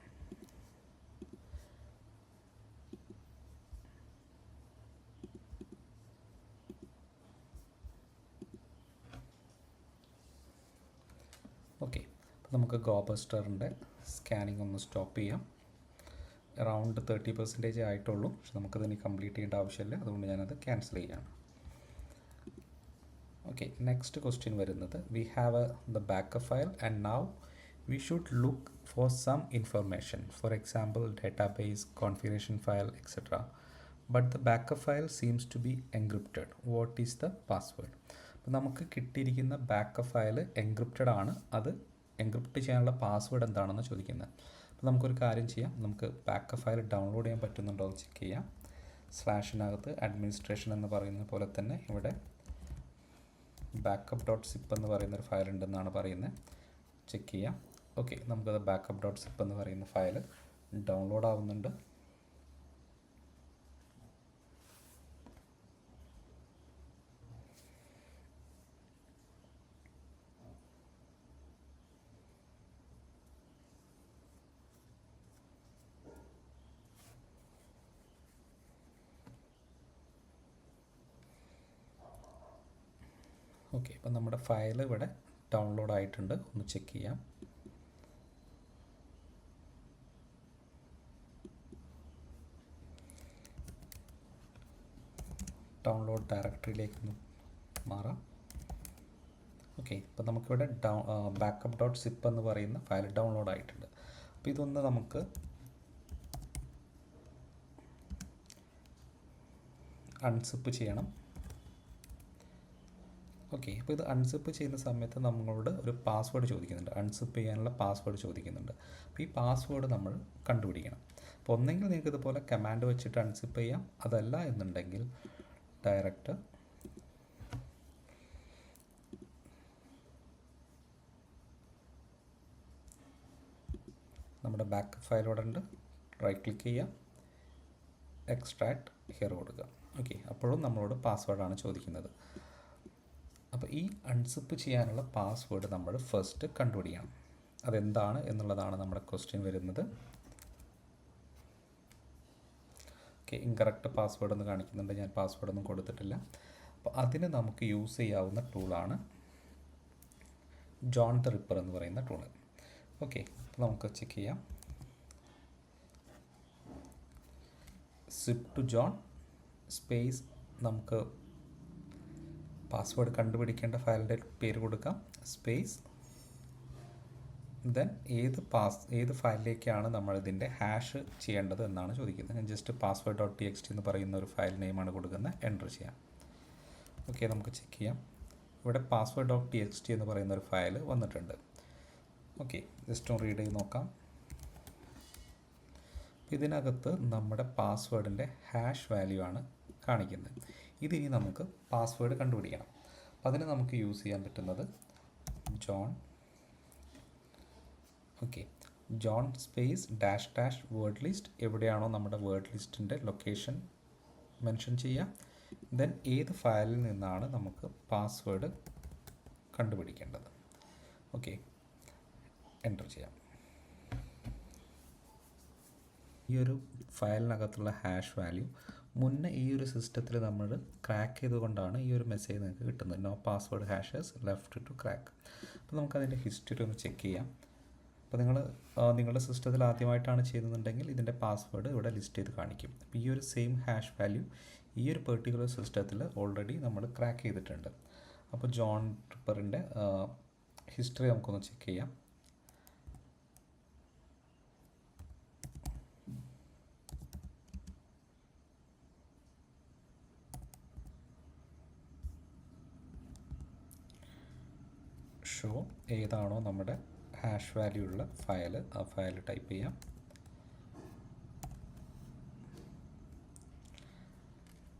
ഓക്കെ, അപ്പോൾ നമുക്ക് ഗോബസ്റ്ററിൻ്റെ സ്കാനിങ് ഒന്ന് സ്റ്റോപ്പ് ചെയ്യാം. അറൗണ്ട് 30% ആയിട്ടുള്ളൂ. പക്ഷെ നമുക്കതിന് കംപ്ലീറ്റ് ചെയ്യേണ്ട ആവശ്യമില്ല, അതുകൊണ്ട് ഞാനത് ക്യാൻസൽ ചെയ്യുകയാണ്. ഓക്കെ, നെക്സ്റ്റ് ക്വസ്റ്റ്യൻ വരുന്നത് we have the backup file and now we should look for some information, for example database, configuration file, etc. But the backup file seems to be encrypted. What is the password? അപ്പോൾ നമുക്ക് കിട്ടിയിരിക്കുന്ന backup file encrypted ആണ്. അത് encrypt ചെയ്യാനുള്ള password എന്താണെന്ന് ചോദിക്കുന്നത്. അപ്പോൾ നമുക്കൊരു കാര്യം ചെയ്യാം, നമുക്ക് ബാക്കപ്പ് ഫയൽ ഡൗൺലോഡ് ചെയ്യാൻ പറ്റുന്നുണ്ടോ എന്ന് ചെക്ക് ചെയ്യാം. സ്ലാഷിനകത്ത് അഡ്മിനിസ്ട്രേഷൻ എന്ന് പറയുന്ന പോലെ തന്നെ ഇവിടെ backup.zip എന്ന് പറയുന്നൊരു ഫയൽ ഉണ്ടെന്നാണ് പറയുന്നത്. ചെക്ക് ചെയ്യാം. ഓക്കെ, നമുക്കത് backup.zip എന്ന് പറയുന്ന ഫയൽ ഡൗൺലോഡ് ആവുന്നുണ്ട്. ഓക്കെ, അപ്പം നമ്മുടെ ഫയൽ ഇവിടെ ഡൗൺലോഡ് ആയിട്ടുണ്ട്. ഒന്ന് ചെക്ക് ചെയ്യാം. ഡൗൺലോഡ് ഡയറക്ടറിയിലേക്ക് മാറാം. ഓക്കെ, ഇപ്പോൾ നമുക്കിവിടെ ബാക്കപ്പ് ഡോട്ട് സിപ്പ് എന്ന് പറയുന്ന ഫയൽ ഡൗൺലോഡ് ആയിട്ടുണ്ട്. അപ്പോൾ ഇതൊന്ന് നമുക്ക് അൺസിപ്പ് ചെയ്യണം. ഓക്കെ, അപ്പോൾ ഇത് അൺസിപ്പ് ചെയ്യുന്ന സമയത്ത് നമ്മളോട് ഒരു പാസ്വേഡ് ചോദിക്കുന്നുണ്ട്. അൺസിപ്പ് ചെയ്യാനുള്ള പാസ്വേഡ് ചോദിക്കുന്നുണ്ട്. അപ്പോൾ ഈ പാസ്വേഡ് നമ്മൾ കണ്ടുപിടിക്കണം. അപ്പോൾ ഒന്നെങ്കിൽ നിങ്ങൾക്ക് ഇതുപോലെ കമാൻഡ് വെച്ചിട്ട് അൺസിപ്പ് ചെയ്യാം, അതല്ല എന്നുണ്ടെങ്കിൽ ഡയറക്റ്റ് നമ്മുടെ ബാക്കപ്പ് ഫയൽ ഇവിടെ ഉണ്ട്. റൈറ്റ് ക്ലിക്ക് ചെയ്യുക, എക്സ്ട്രാക്ട് ഹിയർ കൊടുക്കുക. ഓക്കെ, അപ്പോഴും നമ്മളോട് പാസ്വേഡാണ് ചോദിക്കുന്നത്. അപ്പോൾ ഈ അൺസിപ്പ് ചെയ്യാനുള്ള പാസ്വേഡ് നമ്മൾ ഫസ്റ്റ് കണ്ടുപിടിക്കണം. അതെന്താണ് എന്നുള്ളതാണ് നമ്മുടെ ക്വസ്റ്റ്യൻ വരുന്നത്. ഓക്കെ, ഇൻകറക്റ്റ് പാസ്വേഡ് എന്ന് കാണിക്കുന്നുണ്ട്. ഞാൻ പാസ്വേഡ് ഒന്നും കൊടുത്തിട്ടില്ല. അപ്പോൾ അതിന് നമുക്ക് യൂസ് ചെയ്യാവുന്ന ടൂളാണ് ജോൺ ദ റിപ്പർ എന്ന് പറയുന്ന ടൂള്. ഓക്കെ, അപ്പോൾ നമുക്ക് ചെക്ക് ചെയ്യാം. സിപ്പ് ടു ജോൺ സ്പേസ്, നമുക്ക് പാസ്വേഡ് കണ്ടുപിടിക്കേണ്ട ഫയലിൻ്റെ പേര് കൊടുക്കാം, സ്പേസ്, ദെൻ ഏത് ഫയലിലേക്കാണ് നമ്മളിതിൻ്റെ ഹാഷ് ചെയ്യേണ്ടത് എന്നാണ് ചോദിക്കുന്നത്. ഞാൻ just password dot T X T എന്ന് പറയുന്ന ഒരു ഫയൽ നെയിമാണ് കൊടുക്കുന്നത്. എൻ്റർ ചെയ്യാം. ഓക്കെ, നമുക്ക് ചെക്ക് ചെയ്യാം. ഇവിടെ password dot T X T എന്ന് പറയുന്ന ഒരു ഫയൽ വന്നിട്ടുണ്ട്. ഓക്കെ, ജസ്റ്റ് ഒന്ന് റീഡ് ചെയ്ത് നോക്കാം. ഇതിനകത്ത് നമ്മുടെ പാസ്വേഡിൻ്റെ ഹാഷ് വാല്യൂ ആണ് കാണിക്കുന്നത്. ഇതിനി നമുക്ക് പാസ്വേഡ് കണ്ടുപിടിക്കണം. അപ്പം അതിന് നമുക്ക് യൂസ് ചെയ്യാൻ പറ്റുന്നത് John, okay, John space dash dash word list, എവിടെയാണോ നമ്മുടെ വേർഡ് ലിസ്റ്റിൻ്റെ ലൊക്കേഷൻ മെൻഷൻ ചെയ്യുക. ദെൻ ഏത് ഫയലിൽ നിന്നാണ് നമുക്ക് പാസ്വേഡ് കണ്ടുപിടിക്കേണ്ടത്. ഓക്കെ, എൻ്റർ ചെയ്യാം. ഈ ഒരു ഫയലിനകത്തുള്ള ഹാഷ് വാല്യൂ മുന്നേ ഈ ഒരു സിസ്റ്റത്തിൽ നമ്മൾ ക്രാക്ക് ചെയ്തുകൊണ്ടാണ് ഈ ഒരു മെസ്സേജ് നിങ്ങൾക്ക് കിട്ടുന്നത്. No password hashes left to crack. അപ്പോൾ നമുക്കതിൻ്റെ ഹിസ്റ്ററി ഒന്ന് ചെക്ക് ചെയ്യാം. അപ്പോൾ നിങ്ങളുടെ സിസ്റ്റത്തിൽ ആദ്യമായിട്ടാണ് ചെയ്യുന്നുണ്ടെങ്കിൽ ഇതിൻ്റെ പാസ്വേഡ് ഇവിടെ ലിസ്റ്റ് ചെയ്ത് കാണിക്കും. അപ്പോൾ ഈ ഒരു സെയിം ഹാഷ് വാല്യൂ ഈ ഒരു പെർട്ടിക്കുലർ സിസ്റ്റത്തിൽ ഓൾറെഡി നമ്മൾ ക്രാക്ക് ചെയ്തിട്ടുണ്ട്. അപ്പോൾ ജോൺ റിപ്പറിൻ്റെ ഹിസ്റ്ററി നമുക്കൊന്ന് ചെക്ക് ചെയ്യാം. ഷോ ഏതാണോ നമ്മുടെ ഹാഷ് വാല്യൂ ഉള്ള ഫയൽ, ആ ഫയൽ ടൈപ്പ് ചെയ്യാം.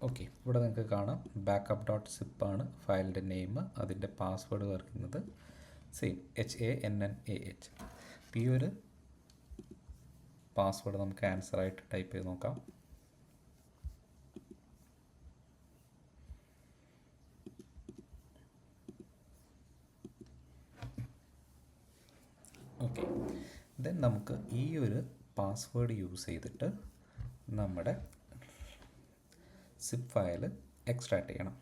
ഓക്കെ, ഇവിടെ നിങ്ങൾക്ക് കാണാം ബാക്കപ്പ് ഡോട്ട് സിപ്പ് ആണ് ഫയലിൻ്റെ നെയിം. അതിൻ്റെ പാസ്വേഡ് പറയുന്നത് സെയിം HANNAH. ഈ ഒരു പാസ്വേഡ് നമുക്ക് ആൻസറായിട്ട് ടൈപ്പ് ചെയ്ത് നോക്കാം. ഓക്കെ, ദെൻ നമുക്ക് ഈ ഒരു പാസ്വേഡ് യൂസ് ചെയ്തിട്ട് നമ്മുടെ സിപ്പ് ഫയൽ എക്സ്ട്രാക്ട് ചെയ്യണം.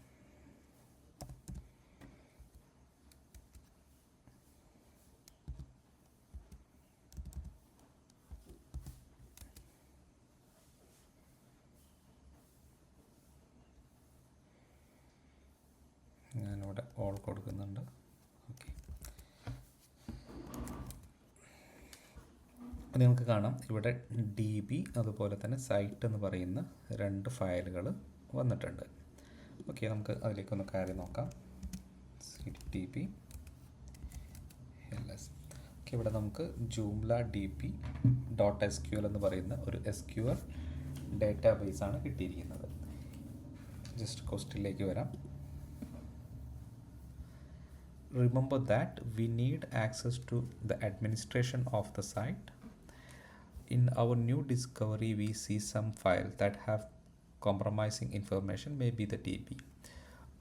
ഞാനിവിടെ ഓൾ കൊടുക്കുന്നുണ്ട്. ഓക്കെ, നിങ്ങൾക്ക് കാണാം ഇവിടെ DB അതുപോലെ തന്നെ സൈറ്റ് എന്ന് പറയുന്ന രണ്ട് ഫയലുകൾ വന്നിട്ടുണ്ട്. ഓക്കെ, നമുക്ക് അതിലേക്കൊന്ന് കയറി നോക്കാം. CDB LS. ഓക്കെ, ഇവിടെ നമുക്ക് ജൂംല DB.SQL എന്ന് പറയുന്ന ഒരു SQL ഡേറ്റാബേസ് ആണ് കിട്ടിയിരിക്കുന്നത്. ജസ്റ്റ് ക്വസ്റ്റ്യനിലേക്ക് വരാം. Remember that we need access to the administration of the site. In our new discovery, we see some files that have compromising information, maybe the DB.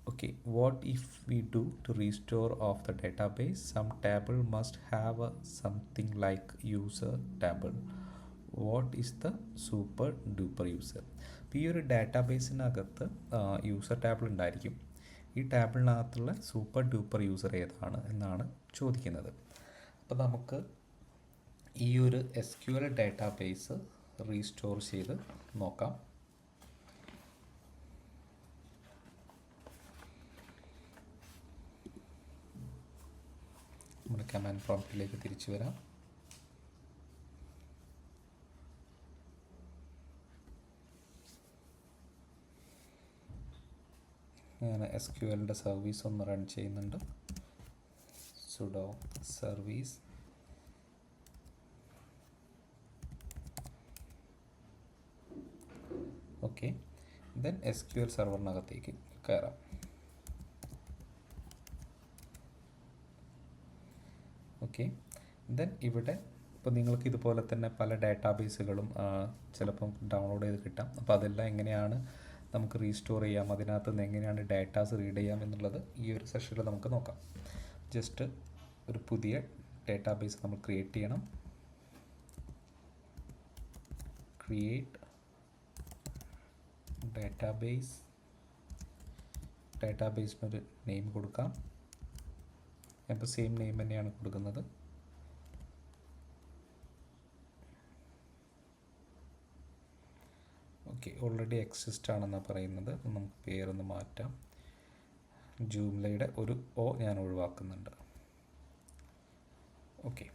Okay, what if we do to restore of the database? Some table must have something like user table. What is the super duper user? ഈ ഒരു ഡാറ്റാബേസിനകത്ത് user table ഉണ്ടായിരിക്കും. ഈ ടേബിളിനകത്തുള്ള super duper user ഏതാണ് എന്നാണ് ചോദിക്കുന്നത്. അപ്പോൾ നമുക്ക് ഈ ഒരു SQL ഡാറ്റാബേസ് റീസ്റ്റോർ ചെയ്ത് നോക്കാം. നമ്മുടെ കമാൻഡ് പ്രോംപ്റ്റിലേക്ക് തിരിച്ചു വരാം. ഞാൻ SQLൻ്റെ സർവീസ് ഒന്ന് റൺ ചെയ്യുന്നുണ്ട്. sudo service okay. Then SQL സെർവറിനകത്തേക്ക് കയറാം. ഓക്കെ. ദെൻ ഇവിടെ ഇപ്പോൾ നിങ്ങൾക്ക് ഇതുപോലെ തന്നെ പല ഡാറ്റാബേസുകളും ചിലപ്പം ഡൗൺലോഡ് ചെയ്ത് കിട്ടാം. അപ്പോൾ അതെല്ലാം എങ്ങനെയാണ് നമുക്ക് റീസ്റ്റോർ ചെയ്യാം, അതിനകത്ത് നിന്ന് എങ്ങനെയാണ് ഡാറ്റാസ് റീഡ് ചെയ്യാം എന്നുള്ളത് ഈ ഒരു സെഷനിൽ നമുക്ക് നോക്കാം. ജസ്റ്റ് ഒരു പുതിയ ഡാറ്റാബേസ് നമ്മൾ ക്രിയേറ്റ് ചെയ്യണം. ക്രിയേറ്റ് ഡാറ്റാബേസിനൊരു നെയിം കൊടുക്കാം. അപ്പോൾ സെയിം നെയിം തന്നെയാണ് കൊടുക്കുന്നത്. ഓക്കെ, ഓൾറെഡി എക്സിസ്റ്റ് ആണെന്നാണ് പറയുന്നത്. നമുക്ക് പേരൊന്ന് മാറ്റാം. ജൂംലയുടെ ഒരു O ഞാൻ ഒഴിവാക്കുന്നുണ്ട്. ഓക്കെ,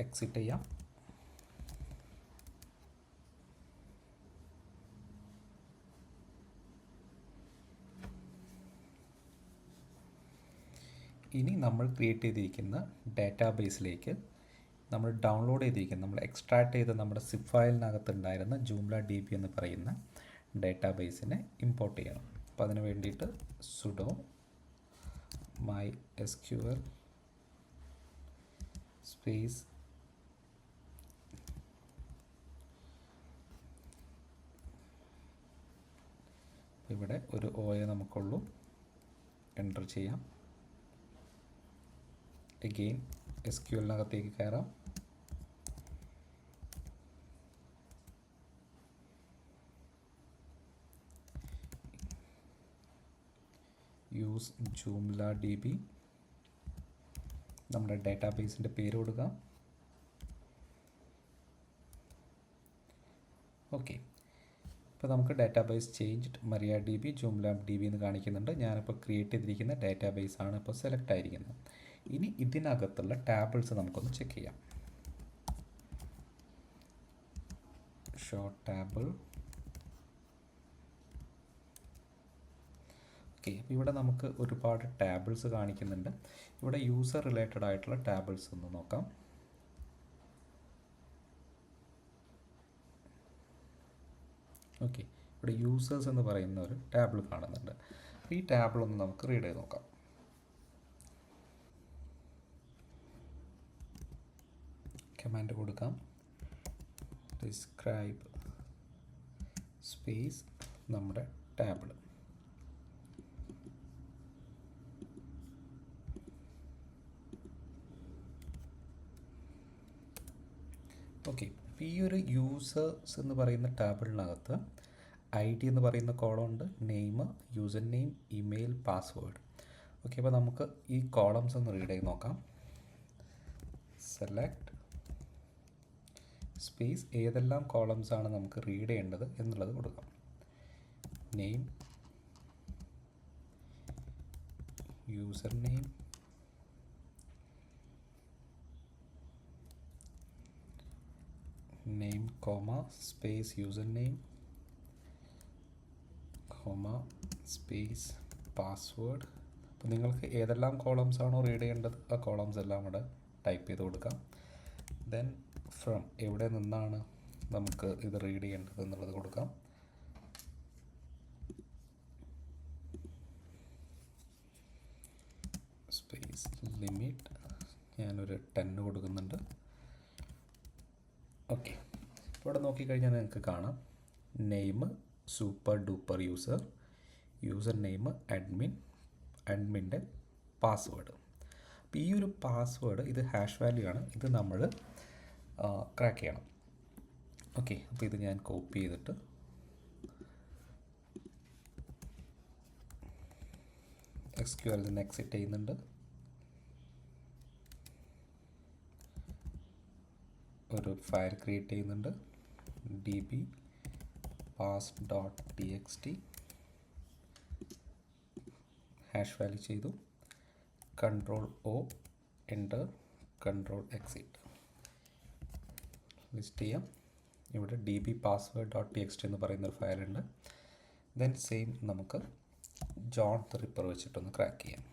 എക്സിറ്റ് ചെയ്യാം. ഇനി നമ്മൾ ക്രിയേറ്റ് ചെയ്തിരിക്കുന്ന ഡാറ്റാബേസിലേക്ക് നമ്മൾ ഡൗൺലോഡ് ചെയ്തിരിക്കുന്ന, നമ്മൾ എക്സ്ട്രാക്ട് ചെയ്ത നമ്മുടെ സിപ്പ് ഫയലിനകത്ത് ഉണ്ടായിരുന്ന ജൂംല DB എന്ന് പറയുന്ന ഡാറ്റാബേസിനെ ഇമ്പോർട്ട് ചെയ്യണം. അപ്പോൾ അതിന് വേണ്ടിയിട്ട് sudo mysql സ്പേസ് ഇവിടെ ഒരു OA നമുക്കുള്ളൂ, എൻ്റർ ചെയ്യാം. അഗെയിൻ SQLനകത്തേക്ക് കയറാം. യൂസ് ജൂംല DB, നമ്മുടെ ഡാറ്റാബേസിൻ്റെ പേര് കൊടുക്കാം. ഓക്കെ, ഇപ്പോൾ നമുക്ക് database changed MariaDB Joomla DB എന്ന് കാണിക്കുന്നുണ്ട്. ഞാനിപ്പോൾ ക്രിയേറ്റ് ചെയ്തിരിക്കുന്ന ഡാറ്റാബേസ് ആണ് ഇപ്പോൾ സെലക്ട് ആയിരിക്കുന്നത്. ഇനി ഇതിനകത്തുള്ള ടാബിൾസ് നമുക്കൊന്ന് ചെക്ക് ചെയ്യാം. Show table. ഓക്കെ, ഇവിടെ നമുക്ക് ഒരുപാട് ടാബിൾസ് കാണിക്കുന്നുണ്ട്. ഇവിടെ യൂസർ റിലേറ്റഡ് ആയിട്ടുള്ള ടാബിൾസ് ഒന്ന് നോക്കാം. ഓക്കെ, ഇവിടെ യൂസേഴ്സ് എന്ന് പറയുന്ന ഒരു ടാബിൾ കാണുന്നുണ്ട്. ഈ ടാബിൾ ഒന്ന് നമുക്ക് റീഡ് ചെയ്ത് നോക്കാം. കമാൻഡ് കൊടുക്കാം. ഡിസ്ക്രൈബ് സ്പേസ് നമ്മുടെ ടാബിൾ. ഓക്കെ, ഈ ഒരു യൂസേഴ്സ് എന്ന് പറയുന്ന ടാബിളിനകത്ത് ID എന്ന് പറയുന്ന കോളം ഉണ്ട്, name, user name, email, password. Okay, അപ്പോൾ നമുക്ക് ഈ കോളംസ് ഒന്ന് റീഡ് ചെയ്ത് നോക്കാം. സെലക്ട് സ്പേസ് ഏതെല്ലാം കോളംസ് ആണ് നമുക്ക് റീഡ് ചെയ്യേണ്ടത് എന്നുള്ളത് കൊടുക്കാം. Name, user name, name comma space user name comma space password. അപ്പോൾ നിങ്ങൾക്ക് ഏതെല്ലാം കോളംസ് ആണോ റീഡ് ചെയ്യേണ്ടത് ആ കോളംസ് എല്ലാം ഇവിടെ ടൈപ്പ് ചെയ്ത് കൊടുക്കാം. ദെൻ ഫ്രം എവിടെ നിന്നാണ് നമുക്ക് ഇത് റീഡ് ചെയ്യേണ്ടത് എന്നുള്ളത് കൊടുക്കാം. സ്പേസ് ലിമിറ്റ് ഞാനൊരു 10 കൊടുക്കുന്നുണ്ട്. ഓക്കെ, ഇവിടെ നോക്കിക്കഴിഞ്ഞാൽ നിങ്ങൾക്ക് കാണാം name super duper user, user name admin, അഡ്മിൻ്റെ പാസ്വേഡ്. അപ്പോൾ ഈ ഒരു പാസ്വേഡ് ഇത് ഹാഷ് വാല്യൂ ആണ്, ഇത് നമ്മൾ ക്രാക്ക് ചെയ്യണം. ഓക്കെ, അപ്പോൾ ഇത് ഞാൻ കോപ്പി ചെയ്തിട്ട് SQL നിന്ന് എക്സിറ്റ് ചെയ്യുന്നുണ്ട്. ഒരു ഫയൽ ക്രിയേറ്റ് ചെയ്യുന്നുണ്ട്, db pass.txt, ഹാഷ് വാല്യൂ ചെയ്തു, Ctrl+O, എൻ്റർ, Ctrl+Exit. ലിസ്റ്റ് ചെയ്യാം. ഇവിടെ db password.txt എന്ന് പറയുന്നൊരു ഫയലുണ്ട്. ദെൻ സെയിം നമുക്ക് ജോൺ ദ റിപ്പർ വെച്ചിട്ടൊന്ന് ക്രാക്ക് ചെയ്യാം.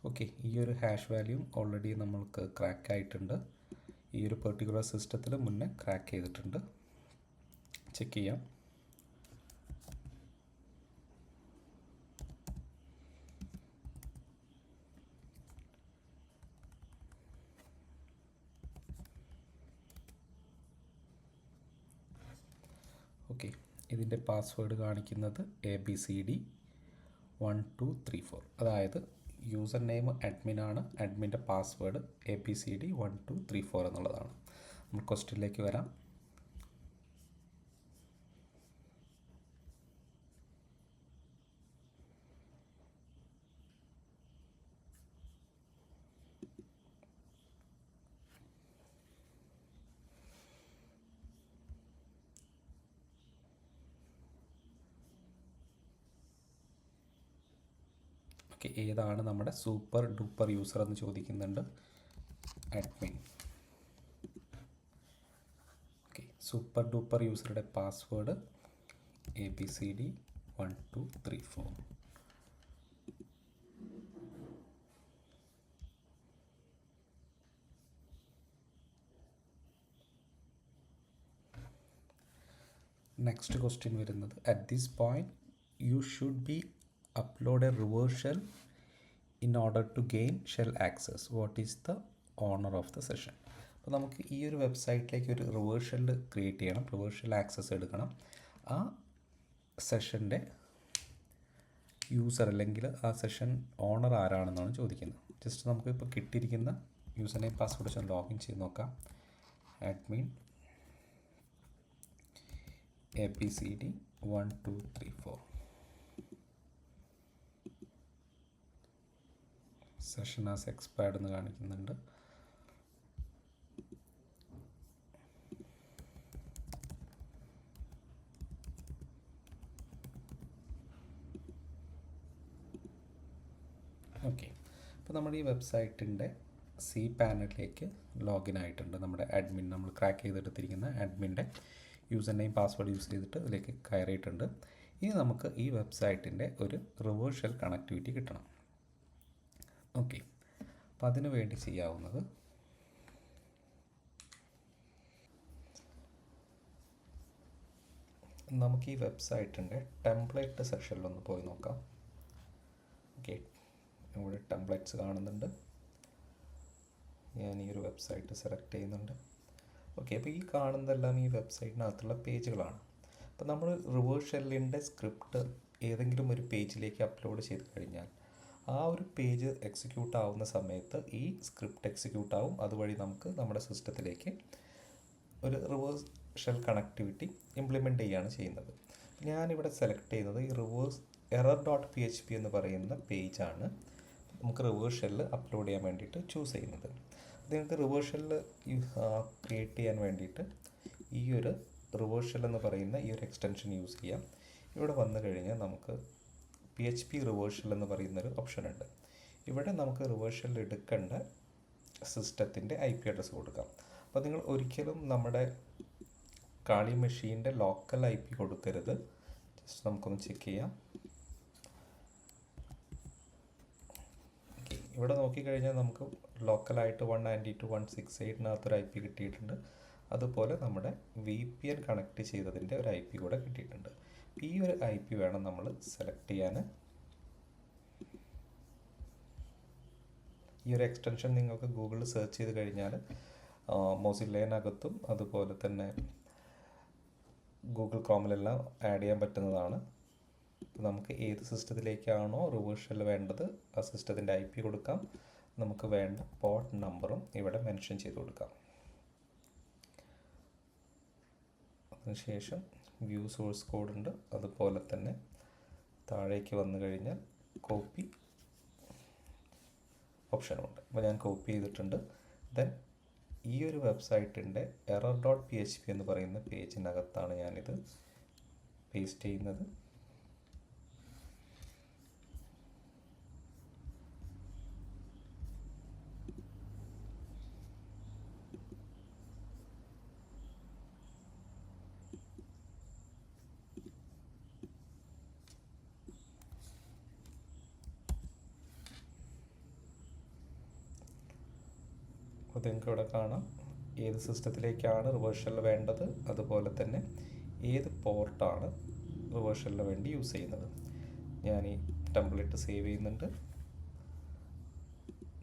ഓക്കെ, ഈ ഒരു ഹാഷ് വാല്യൂ ഓൾറെഡി നമ്മൾക്ക് ക്രാക്ക് ആയിട്ടുണ്ട്. ഈ ഒരു പെർട്ടിക്കുലർ സിസ്റ്റത്തിൽ മുന്നേ ക്രാക്ക് ചെയ്തിട്ടുണ്ട്. ചെക്ക് ചെയ്യാം. ഓക്കെ, ഇതിൻ്റെ പാസ്വേഡ് കാണിക്കുന്നത് ABCD1234. അതായത് യൂസർ നെയിം അഡ്മിനാണ്, അഡ്മിൻ്റെ പാസ്വേഡ് ABCD1234 എന്നുള്ളതാണ്. നമ്മൾ ക്വസ്റ്റ്യനിലേക്ക് വരാം. ഓക്കെ, ഏതാണ് നമ്മുടെ സൂപ്പർ ഡൂപ്പർ യൂസർ എന്ന് ചോദിക്കുന്നുണ്ട്. അഡ്മിൻ. ഓക്കെ, സൂപ്പർ ഡൂപ്പർ യൂസറുടെ പാസ്വേഡ് ABCD1234. നെക്സ്റ്റ് ക്വസ്റ്റ്യൻ വരുന്നത്, at this point you should be upload a reverse shell in order to gain shell access. What is the owner of the session? അപ്പോൾ നമുക്ക് ഈ ഒരു വെബ്സൈറ്റിലേക്ക് ഒരു reverse shell create ചെയ്യണം, reverse shell access എടുക്കണം. ആ സെഷൻ്റെ യൂസർ അല്ലെങ്കിൽ ആ സെഷൻ ഓണർ ആരാണെന്നാണ് ചോദിക്കുന്നത്. ജസ്റ്റ് നമുക്ക് ഇപ്പോൾ കിട്ടിയിരിക്കുന്ന യൂസർ നെയിം പാസ്വേഡ് വെച്ച് ലോഗിൻ ചെയ്ത് നോക്കാം. Admin ABCD1234. Session as expired എന്ന് കാണിക്കുന്നുണ്ട്. ഓക്കെ, അപ്പോൾ നമ്മുടെ ഈ വെബ്സൈറ്റിൻ്റെ സി പാനലിലേക്ക് ലോഗിൻ ആയിട്ടുണ്ട്. നമ്മുടെ അഡ്മിൻ, നമ്മൾ ക്രാക്ക് ചെയ്തെടുത്തിരിക്കുന്ന അഡ്മിൻ്റെ യൂസർ നെയിം പാസ്വേഡ് യൂസ് ചെയ്തിട്ട് അതിലേക്ക് കയറിയിട്ടുണ്ട്. ഇനി നമുക്ക് ഈ വെബ്സൈറ്റിൻ്റെ ഒരു റിവേഴ്സ് ഷെൽ കണക്ടിവിറ്റി കിട്ടണം. ഓക്കെ, അപ്പോൾ അതിനു വേണ്ടി ചെയ്യാവുന്നത്, നമുക്ക് ഈ വെബ്സൈറ്റിൻ്റെ ടെംപ്ലേറ്റ് സെക്ഷനിലൊന്ന് പോയി നോക്കാം. ഓക്കെ, ഇവിടെ ടെംപ്ലേറ്റ്സ് കാണുന്നുണ്ട്. ഞാൻ ഈ ഒരു വെബ്സൈറ്റ് സെലക്ട് ചെയ്യുന്നുണ്ട്. ഓക്കെ, അപ്പോൾ ഈ കാണുന്നതെല്ലാം ഈ വെബ്സൈറ്റിനകത്തുള്ള പേജുകളാണ്. അപ്പോൾ നമ്മൾ റിവേഴ്സ് ഷെല്ലിൻ്റെ സ്ക്രിപ്റ്റ് ഏതെങ്കിലും ഒരു പേജിലേക്ക് അപ്ലോഡ് ചെയ്ത് കഴിഞ്ഞാൽ ആ ഒരു പേജ് എക്സിക്യൂട്ട് ആവുന്ന സമയത്ത് ഈ സ്ക്രിപ്റ്റ് എക്സിക്യൂട്ട് ആവും. അതുവഴി നമുക്ക് നമ്മുടെ സിസ്റ്റത്തിലേക്ക് ഒരു റിവേഴ്സ് ഷെൽ കണക്ടിവിറ്റി ഇംപ്ലിമെൻറ്റ് ചെയ്യുകയാണ് ചെയ്യുന്നത്. ഞാനിവിടെ സെലക്ട് ചെയ്യുന്നത് ഈ റിവേഴ്സ് error.php എന്ന് പറയുന്ന പേജാണ് നമുക്ക് റിവേഴ്സ് ഷെല്ല് അപ്ലോഡ് ചെയ്യാൻ വേണ്ടിയിട്ട് ചൂസ് ചെയ്യുന്നത്. നിങ്ങൾക്ക് റിവേഴ്സ് ഷെല്ല് ക്രിയേറ്റ് ചെയ്യാൻ വേണ്ടിയിട്ട് ഈ ഒരു റിവേഴ്സ് ഷെൽ എന്ന് പറയുന്ന ഈ ഒരു എക്സ്റ്റൻഷൻ യൂസ് ചെയ്യാം. ഇവിടെ വന്നു കഴിഞ്ഞാൽ നമുക്ക് PHP റിവേഴ്സ് ഷെൽ എന്ന് പറയുന്നൊരു ഓപ്ഷൻ ഉണ്ട്. ഇവിടെ നമുക്ക് റിവേഴ്സ് ഷെൽ എടുക്കേണ്ട സിസ്റ്റത്തിൻ്റെ IP അഡ്രസ്സ് കൊടുക്കാം. അപ്പോൾ നിങ്ങൾ ഒരിക്കലും നമ്മുടെ കാളി മെഷീൻ്റെ ലോക്കൽ IP കൊടുക്കരുത്. ജസ്റ്റ് നമുക്കൊന്ന് ചെക്ക് ചെയ്യാം. ഓക്കെ, ഇവിടെ നോക്കിക്കഴിഞ്ഞാൽ നമുക്ക് ലോക്കലായിട്ട് 192.168-നകത്തൊരു IP കിട്ടിയിട്ടുണ്ട്. അതുപോലെ നമ്മുടെ VPN കണക്ട് ചെയ്തതിൻ്റെ ഒരു IP കൂടെ കിട്ടിയിട്ടുണ്ട്. ഈ ഒരു IP വേണം നമ്മൾ സെലക്ട് ചെയ്യാൻ. ഈ ഒരു എക്സ്റ്റൻഷൻ നിങ്ങൾക്ക് ഗൂഗിളിൽ സെർച്ച് ചെയ്ത് കഴിഞ്ഞാൽ മോസില്ലയിനകത്തും അതുപോലെ തന്നെ ഗൂഗിൾ ക്രോമിലെല്ലാം ആഡ് ചെയ്യാൻ പറ്റുന്നതാണ്. നമുക്ക് ഏത് സിസ്റ്റത്തിലേക്കാണോ റിവേഴ്സ് ഷെൽ വേണ്ടത് ആ സിസ്റ്റത്തിൻ്റെ IP കൊടുക്കാം. നമുക്ക് വേണ്ട പോർട്ട് നമ്പറും ഇവിടെ മെൻഷൻ ചെയ്ത് കൊടുക്കാം. അതിനുശേഷം വ്യൂ സോഴ്സ് കോഡ് ഉണ്ട്, അതുപോലെ തന്നെ താഴേക്ക് വന്നു കഴിഞ്ഞാൽ കോപ്പി ഓപ്ഷനുമുണ്ട്. അപ്പോൾ ഞാൻ കോപ്പി ചെയ്തിട്ടുണ്ട്. ദെൻ ഈ ഒരു വെബ്സൈറ്റിൻ്റെ error.php എന്ന് പറയുന്ന പേജിനകത്താണ് ഞാനിത് പേസ്റ്റ് ചെയ്യുന്നത്. അപ്പോൾ നിങ്ങൾക്ക് ഇവിടെ കാണാം ഏത് സിസ്റ്റത്തിലേക്കാണ് റിവേർഷൽ വേണ്ടത്, അതുപോലെ തന്നെ ഏത് പോർട്ടാണ് റിവേർഷലിന് വേണ്ടി യൂസ് ചെയ്യുന്നത്. ഞാൻ ഈ ടെംപ്ലേറ്റ് സേവ് ചെയ്യുന്നുണ്ട്.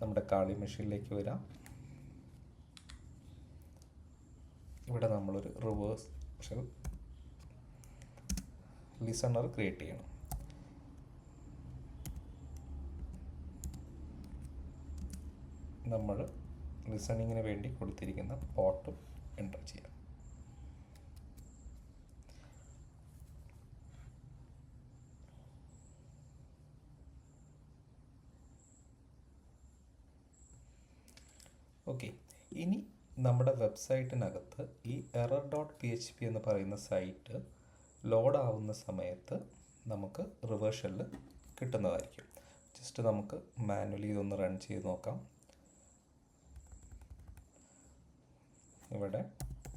നമ്മുടെ കാളി മെഷീനിലേക്ക് വരാം. ഇവിടെ നമ്മളൊരു റിവേർഷൽ ലിസണർ ക്രിയേറ്റ് ചെയ്യണം. നമ്മൾ ലിസണിങ്ങിന് വേണ്ടി കൊടുത്തിരിക്കുന്ന പോർട്ടും എൻ്റർ ചെയ്യാം. ഓക്കെ, ഇനി നമ്മുടെ വെബ്സൈറ്റിനകത്ത് ഈ error.php എന്ന് പറയുന്ന സൈറ്റ് ലോഡ് ആവുന്ന സമയത്ത് നമുക്ക് റിവേർഷലിൽ കിട്ടുന്നതായിരിക്കും. ജസ്റ്റ് നമുക്ക് മാനുവലി ഇതൊന്ന് റൺ ചെയ്ത് നോക്കാം. ഇവിടെ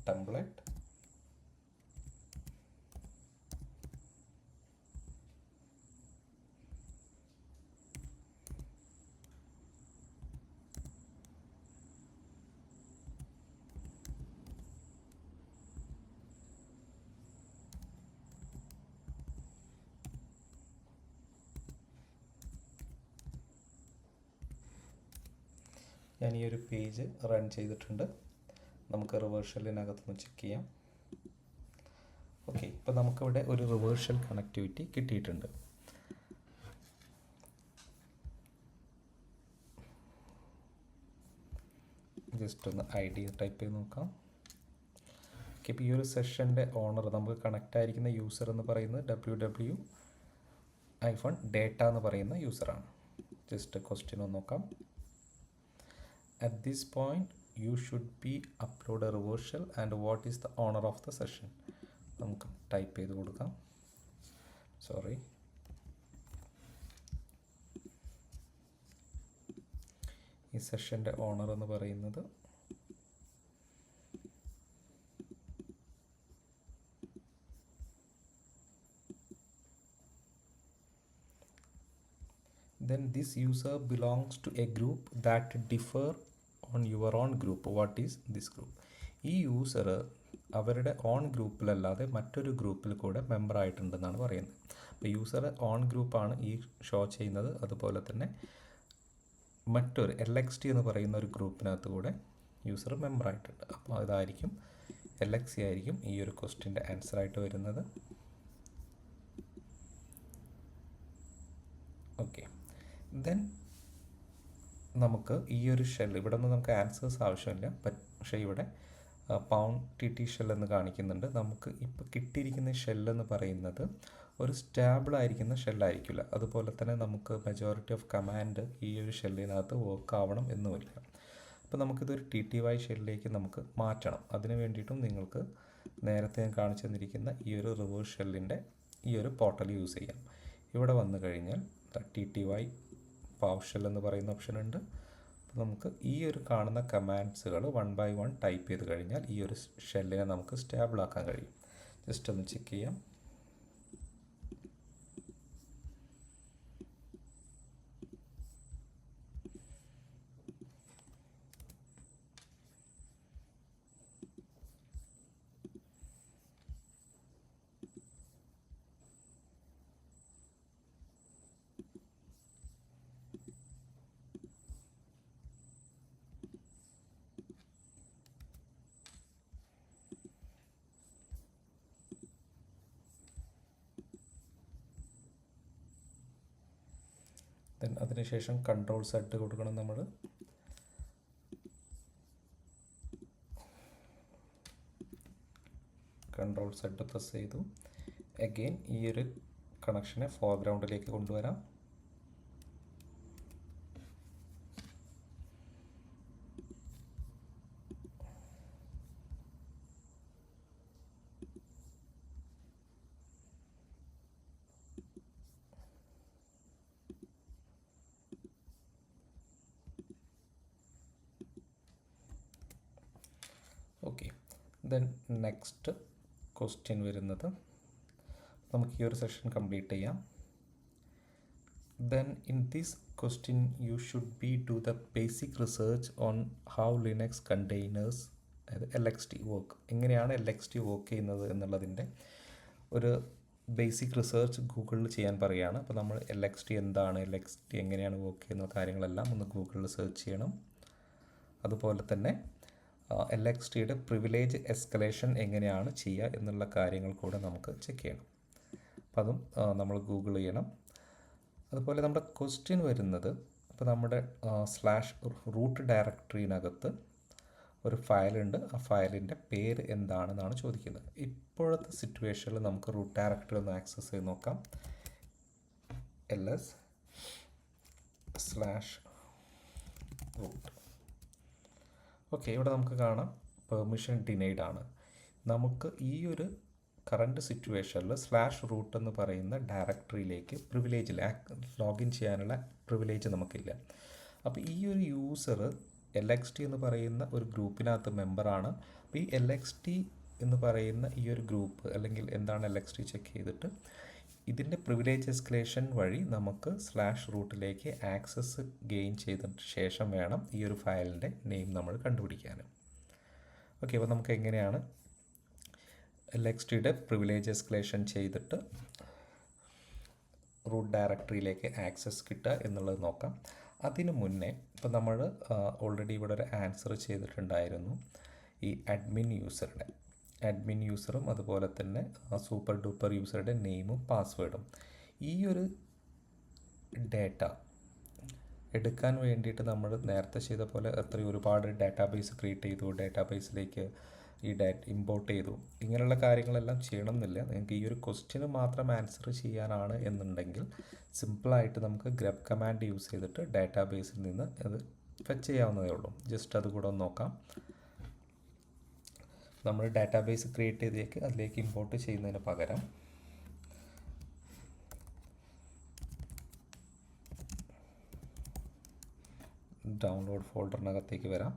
ടെംപ്ലേറ്റ്, ഞാൻ ഈ ഒരു പേജ് റൺ ചെയ്തിട്ടുണ്ട്. നമുക്ക് റിവേർഷലിനകത്തുനിന്ന് ചെക്ക് ചെയ്യാം. ഓക്കെ, ഇപ്പോൾ നമുക്കിവിടെ ഒരു റിവേർഷൽ കണക്ടിവിറ്റി കിട്ടിയിട്ടുണ്ട്. ജസ്റ്റ് ഒന്ന് ID ടൈപ്പ് ചെയ്ത് നോക്കാം. ഓക്കെ, ഇപ്പോൾ ഈ ഒരു സെഷൻ്റെ ഓണർ നമുക്ക് കണക്റ്റ് ആയിരിക്കുന്ന യൂസർ എന്ന് പറയുന്നത് www-data എന്ന് പറയുന്ന യൂസറാണ്. ജസ്റ്റ് ക്വസ്റ്റ്യൻ ഒന്ന് നോക്കാം. At this point you should be upload a reversal and what is the owner of the session. നമുക്ക് ടൈപ്പ് ചെയ്ത് കൊടുക്കാം. സോറി, ഈ സെഷൻ്റെ ഓണർ എന്ന് പറയുന്നത് then this user belongs to a group that differ on your own group. What is this group? ഈ user അവരുടെ on ഗ്രൂപ്പിലല്ലാതെ മറ്റൊരു ഗ്രൂപ്പിൽ കൂടെ മെമ്പർ ആയിട്ടുണ്ടെന്നാണ് പറയുന്നത്. അപ്പോൾ യൂസർ ഓൺ ഗ്രൂപ്പാണ് ഈ ഷോ ചെയ്യുന്നത്. അതുപോലെ തന്നെ മറ്റൊരു LXT എന്ന് പറയുന്ന ഒരു ഗ്രൂപ്പിനകത്ത് കൂടെ യൂസർ മെമ്പർ ആയിട്ടുണ്ട്. അപ്പോൾ അതായിരിക്കും LXC ആയിരിക്കും ഈ ഒരു ക്വസ്റ്റ്യൻ്റെ ആൻസർ ആയിട്ട് വരുന്നത്. ഓക്കെ, ദെൻ നമുക്ക് ഈ ഒരു ഷെൽ ഇവിടെ നിന്ന് നമുക്ക് ആൻസേഴ്സ് ആവശ്യമില്ല, പക്ഷേ ഇവിടെ pound.tt ഷെൽ എന്ന് കാണിക്കുന്നുണ്ട്. നമുക്ക് ഇപ്പോൾ കിട്ടിയിരിക്കുന്ന ഷെല്ലെന്ന് പറയുന്നത് ഒരു സ്റ്റാബിൾ ആയിരിക്കുന്ന ഷെല്ലായിരിക്കില്ല. അതുപോലെ തന്നെ നമുക്ക് മെജോറിറ്റി ഓഫ് കമാൻഡ് ഈ ഒരു ഷെല്ലിനകത്ത് വർക്ക് ആവണം എന്നുമില്ല. അപ്പോൾ നമുക്കിതൊരു TTY ഷെല്ലിലേക്ക് നമുക്ക് മാറ്റണം. അതിന് വേണ്ടിയിട്ടും നിങ്ങൾക്ക് നേരത്തെ ഞാൻ കാണിച്ചു തന്നിരിക്കുന്ന ഈ ഒരു റിവേഴ്സ് ഷെല്ലിൻ്റെ ഈ ഒരു പോർട്ടൽ യൂസ് ചെയ്യാം. ഇവിടെ വന്നു കഴിഞ്ഞാൽ TTY PowerShell എന്ന് പറയുന്ന ഓപ്ഷൻ ഉണ്ട്. അപ്പോൾ നമുക്ക് ഈ ഒരു കാണുന്ന കമാൻഡ്സുകൾ 1 by 1 ടൈപ്പ് ചെയ്ത് കഴിഞ്ഞാൽ ഈ ഒരു ഷെല്ലിനെ നമുക്ക് സ്റ്റേബിൾ ആക്കാൻ കഴിയും. ജസ്റ്റ് ഒന്ന് ചെക്ക് ചെയ്യാം. ദെൻ അതിനുശേഷം Ctrl+Z കൊടുക്കണം നമ്മൾ. Ctrl+Z പ്രസ് ചെയ്തു. അഗെയിൻ ഈ ഒരു കണക്ഷനെ ഫോർഗ്രൗണ്ടിലേക്ക് കൊണ്ടുവരാം. ഓക്കെ, ദെൻ നെക്സ്റ്റ് ക്വസ്റ്റ്യൻ വരുന്നത്, നമുക്ക് ഈ ഒരു സെഷൻ കംപ്ലീറ്റ് ചെയ്യാം. Then in this question you should do the basic research on how Linux containers LXT work. എങ്ങനെയാണ് LXT വർക്ക് ചെയ്യുന്നത് എന്നുള്ളതിൻ്റെ ഒരു ബേസിക് റിസർച്ച് ഗൂഗിളിൽ ചെയ്യാൻ പറയുകയാണ്. അപ്പോൾ നമ്മൾ LXT എന്താണ്, LXT എങ്ങനെയാണ് വർക്ക് ചെയ്യുന്ന കാര്യങ്ങളെല്ലാം ഒന്ന് ഗൂഗിളിൽ സെർച്ച് ചെയ്യണം. അതുപോലെ തന്നെ LXTയുടെ പ്രിവിലേജ് എസ്കലേഷൻ എങ്ങനെയാണ് ചെയ്യുക എന്നുള്ള കാര്യങ്ങൾ കൂടെ നമുക്ക് ചെക്ക് ചെയ്യണം. അപ്പോൾ അതും നമ്മൾ ഗൂഗിൾ ചെയ്യണം. അതുപോലെ നമ്മുടെ ക്വസ്റ്റ്യൻ വരുന്നത്, ഇപ്പോൾ നമ്മുടെ /റൂട്ട് ഡയറക്ടറിനകത്ത് ഒരു ഫയലുണ്ട്, ആ ഫയലിൻ്റെ പേര് എന്താണെന്നാണ് ചോദിക്കുന്നത്. ഇപ്പോഴത്തെ സിറ്റുവേഷനിൽ നമുക്ക് റൂട്ട് ഡയറക്ടറി ഒന്ന് ആക്സസ് ചെയ്ത് നോക്കാം. ls/root. ഓക്കെ, ഇവിടെ നമുക്ക് കാണാം പെർമിഷൻ ഡിനൈഡ് ആണ്. നമുക്ക് ഈ ഒരു കറണ്ട് സിറ്റുവേഷനിൽ /root എന്ന് പറയുന്ന ഡയറക്ടറിയിലേക്ക് ലോഗിൻ ചെയ്യാനുള്ള പ്രിവിലേജ് നമുക്കില്ല. അപ്പോൾ ഈ ഒരു യൂസർ LXT എന്ന് പറയുന്ന ഒരു ഗ്രൂപ്പിനകത്ത് മെമ്പറാണ്. അപ്പോൾ ഈ LXT എന്ന് പറയുന്ന ഈ ഒരു ഗ്രൂപ്പ് അല്ലെങ്കിൽ എന്താണ് LXT ചെക്ക് ചെയ്തിട്ട് ഇതിൻ്റെ പ്രിവിലേജ് എസ്കലേഷൻ വഴി നമുക്ക് /rootലേക്ക് ആക്സസ് ഗെയിൻ ചെയ്തതിന് ശേഷം വേണം ഈ ഒരു ഫയലിൻ്റെ നെയിം നമ്മൾ കണ്ടുപിടിക്കാൻ. ഓക്കെ, അപ്പോൾ നമുക്ക് എങ്ങനെയാണ് LXTയുടെ പ്രിവിലേജ് എസ്കലേഷൻ ചെയ്തിട്ട് റൂട്ട് ഡയറക്ടറിയിലേക്ക് ആക്സസ് കിട്ടുക എന്നുള്ളത് നോക്കാം. അതിന് മുന്നേ ഇപ്പോൾ നമ്മൾ ഓൾറെഡി ഇവിടെ ഒരു ആൻസർ ചെയ്തിട്ടുണ്ടായിരുന്നു ഈ അഡ്മിൻ യൂസറും അതുപോലെ തന്നെ സൂപ്പർ ഡൂപ്പർ യൂസറുടെ നെയിമും പാസ്വേഡും. ഈ ഒരു ഡേറ്റ എടുക്കാൻ വേണ്ടിയിട്ട് നമ്മൾ നേരത്തെ ചെയ്ത പോലെ ഒരുപാട് ഡാറ്റാബേസ് ക്രിയേറ്റ് ചെയ്തു, ഡാറ്റാബേസിലേക്ക് ഈ ഇമ്പോർട്ട് ചെയ്തു, ഇങ്ങനെയുള്ള കാര്യങ്ങളെല്ലാം ചെയ്യണമെന്നില്ല. നിങ്ങൾക്ക് ഈ ഒരു ക്വസ്റ്റ്യന് മാത്രം ആൻസർ ചെയ്യാനാണ് എന്നുണ്ടെങ്കിൽ സിമ്പിളായിട്ട് നമുക്ക് ഗ്രബ് കമാൻഡ് യൂസ് ചെയ്തിട്ട് ഡാറ്റാബേസിൽ നിന്ന് അത് ഫെച്ച് ചെയ്യാവുന്നതേ ഉള്ളൂ. ജസ്റ്റ് അതുകൂടെ ഒന്ന് നോക്കാം. നമ്മൾ ഡാറ്റാബേസ് ക്രിയേറ്റ് ചെയ്തേക്ക് അതിലേക്ക് ഇമ്പോർട്ട് ചെയ്യുന്നതിന് പകരം ഡൗൺലോഡ് ഫോൾഡറിനകത്തേക്ക് വരാം.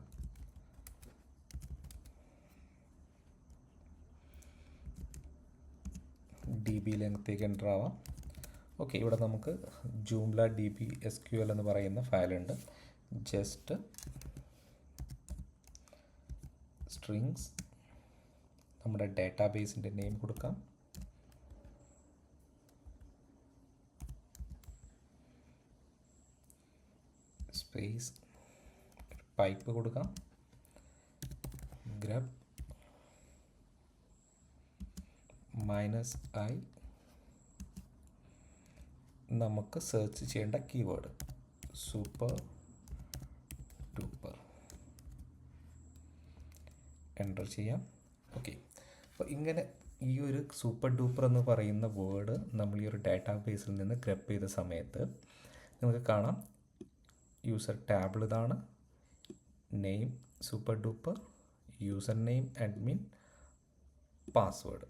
DB-യിലേക്ക് എൻ്റർ ആവാം. ഓക്കെ, ഇവിടെ നമുക്ക് joomla DB SQL എന്ന് പറയുന്ന ഫയലുണ്ട്. ജസ്റ്റ് സ്ട്രിങ്സ് നമ്മുടെ ഡാറ്റാബേസിൻ്റെ നെയിം കൊടുക്കാം. സ്പേസ് പൈപ്പ് കൊടുക്കാം. grep -i നമുക്ക് സെർച്ച് ചെയ്യേണ്ട കീവേഡ് സൂപ്പർ ഡൂപ്പർ എൻ്റർ ചെയ്യാം. ഓക്കെ, അപ്പോൾ ഇങ്ങനെ ഈ ഒരു സൂപ്പർ ഡൂപ്പർ എന്ന് പറയുന്ന വേർഡ് നമ്മൾ ഈ ഒരു ഡാറ്റാബേസിൽ നിന്ന് ഗ്രബ് ചെയ്ത സമയത്ത് നമുക്ക് കാണാം യൂസർ ടാബിൾ ഇതാണ്, name super duper, user name admin, password.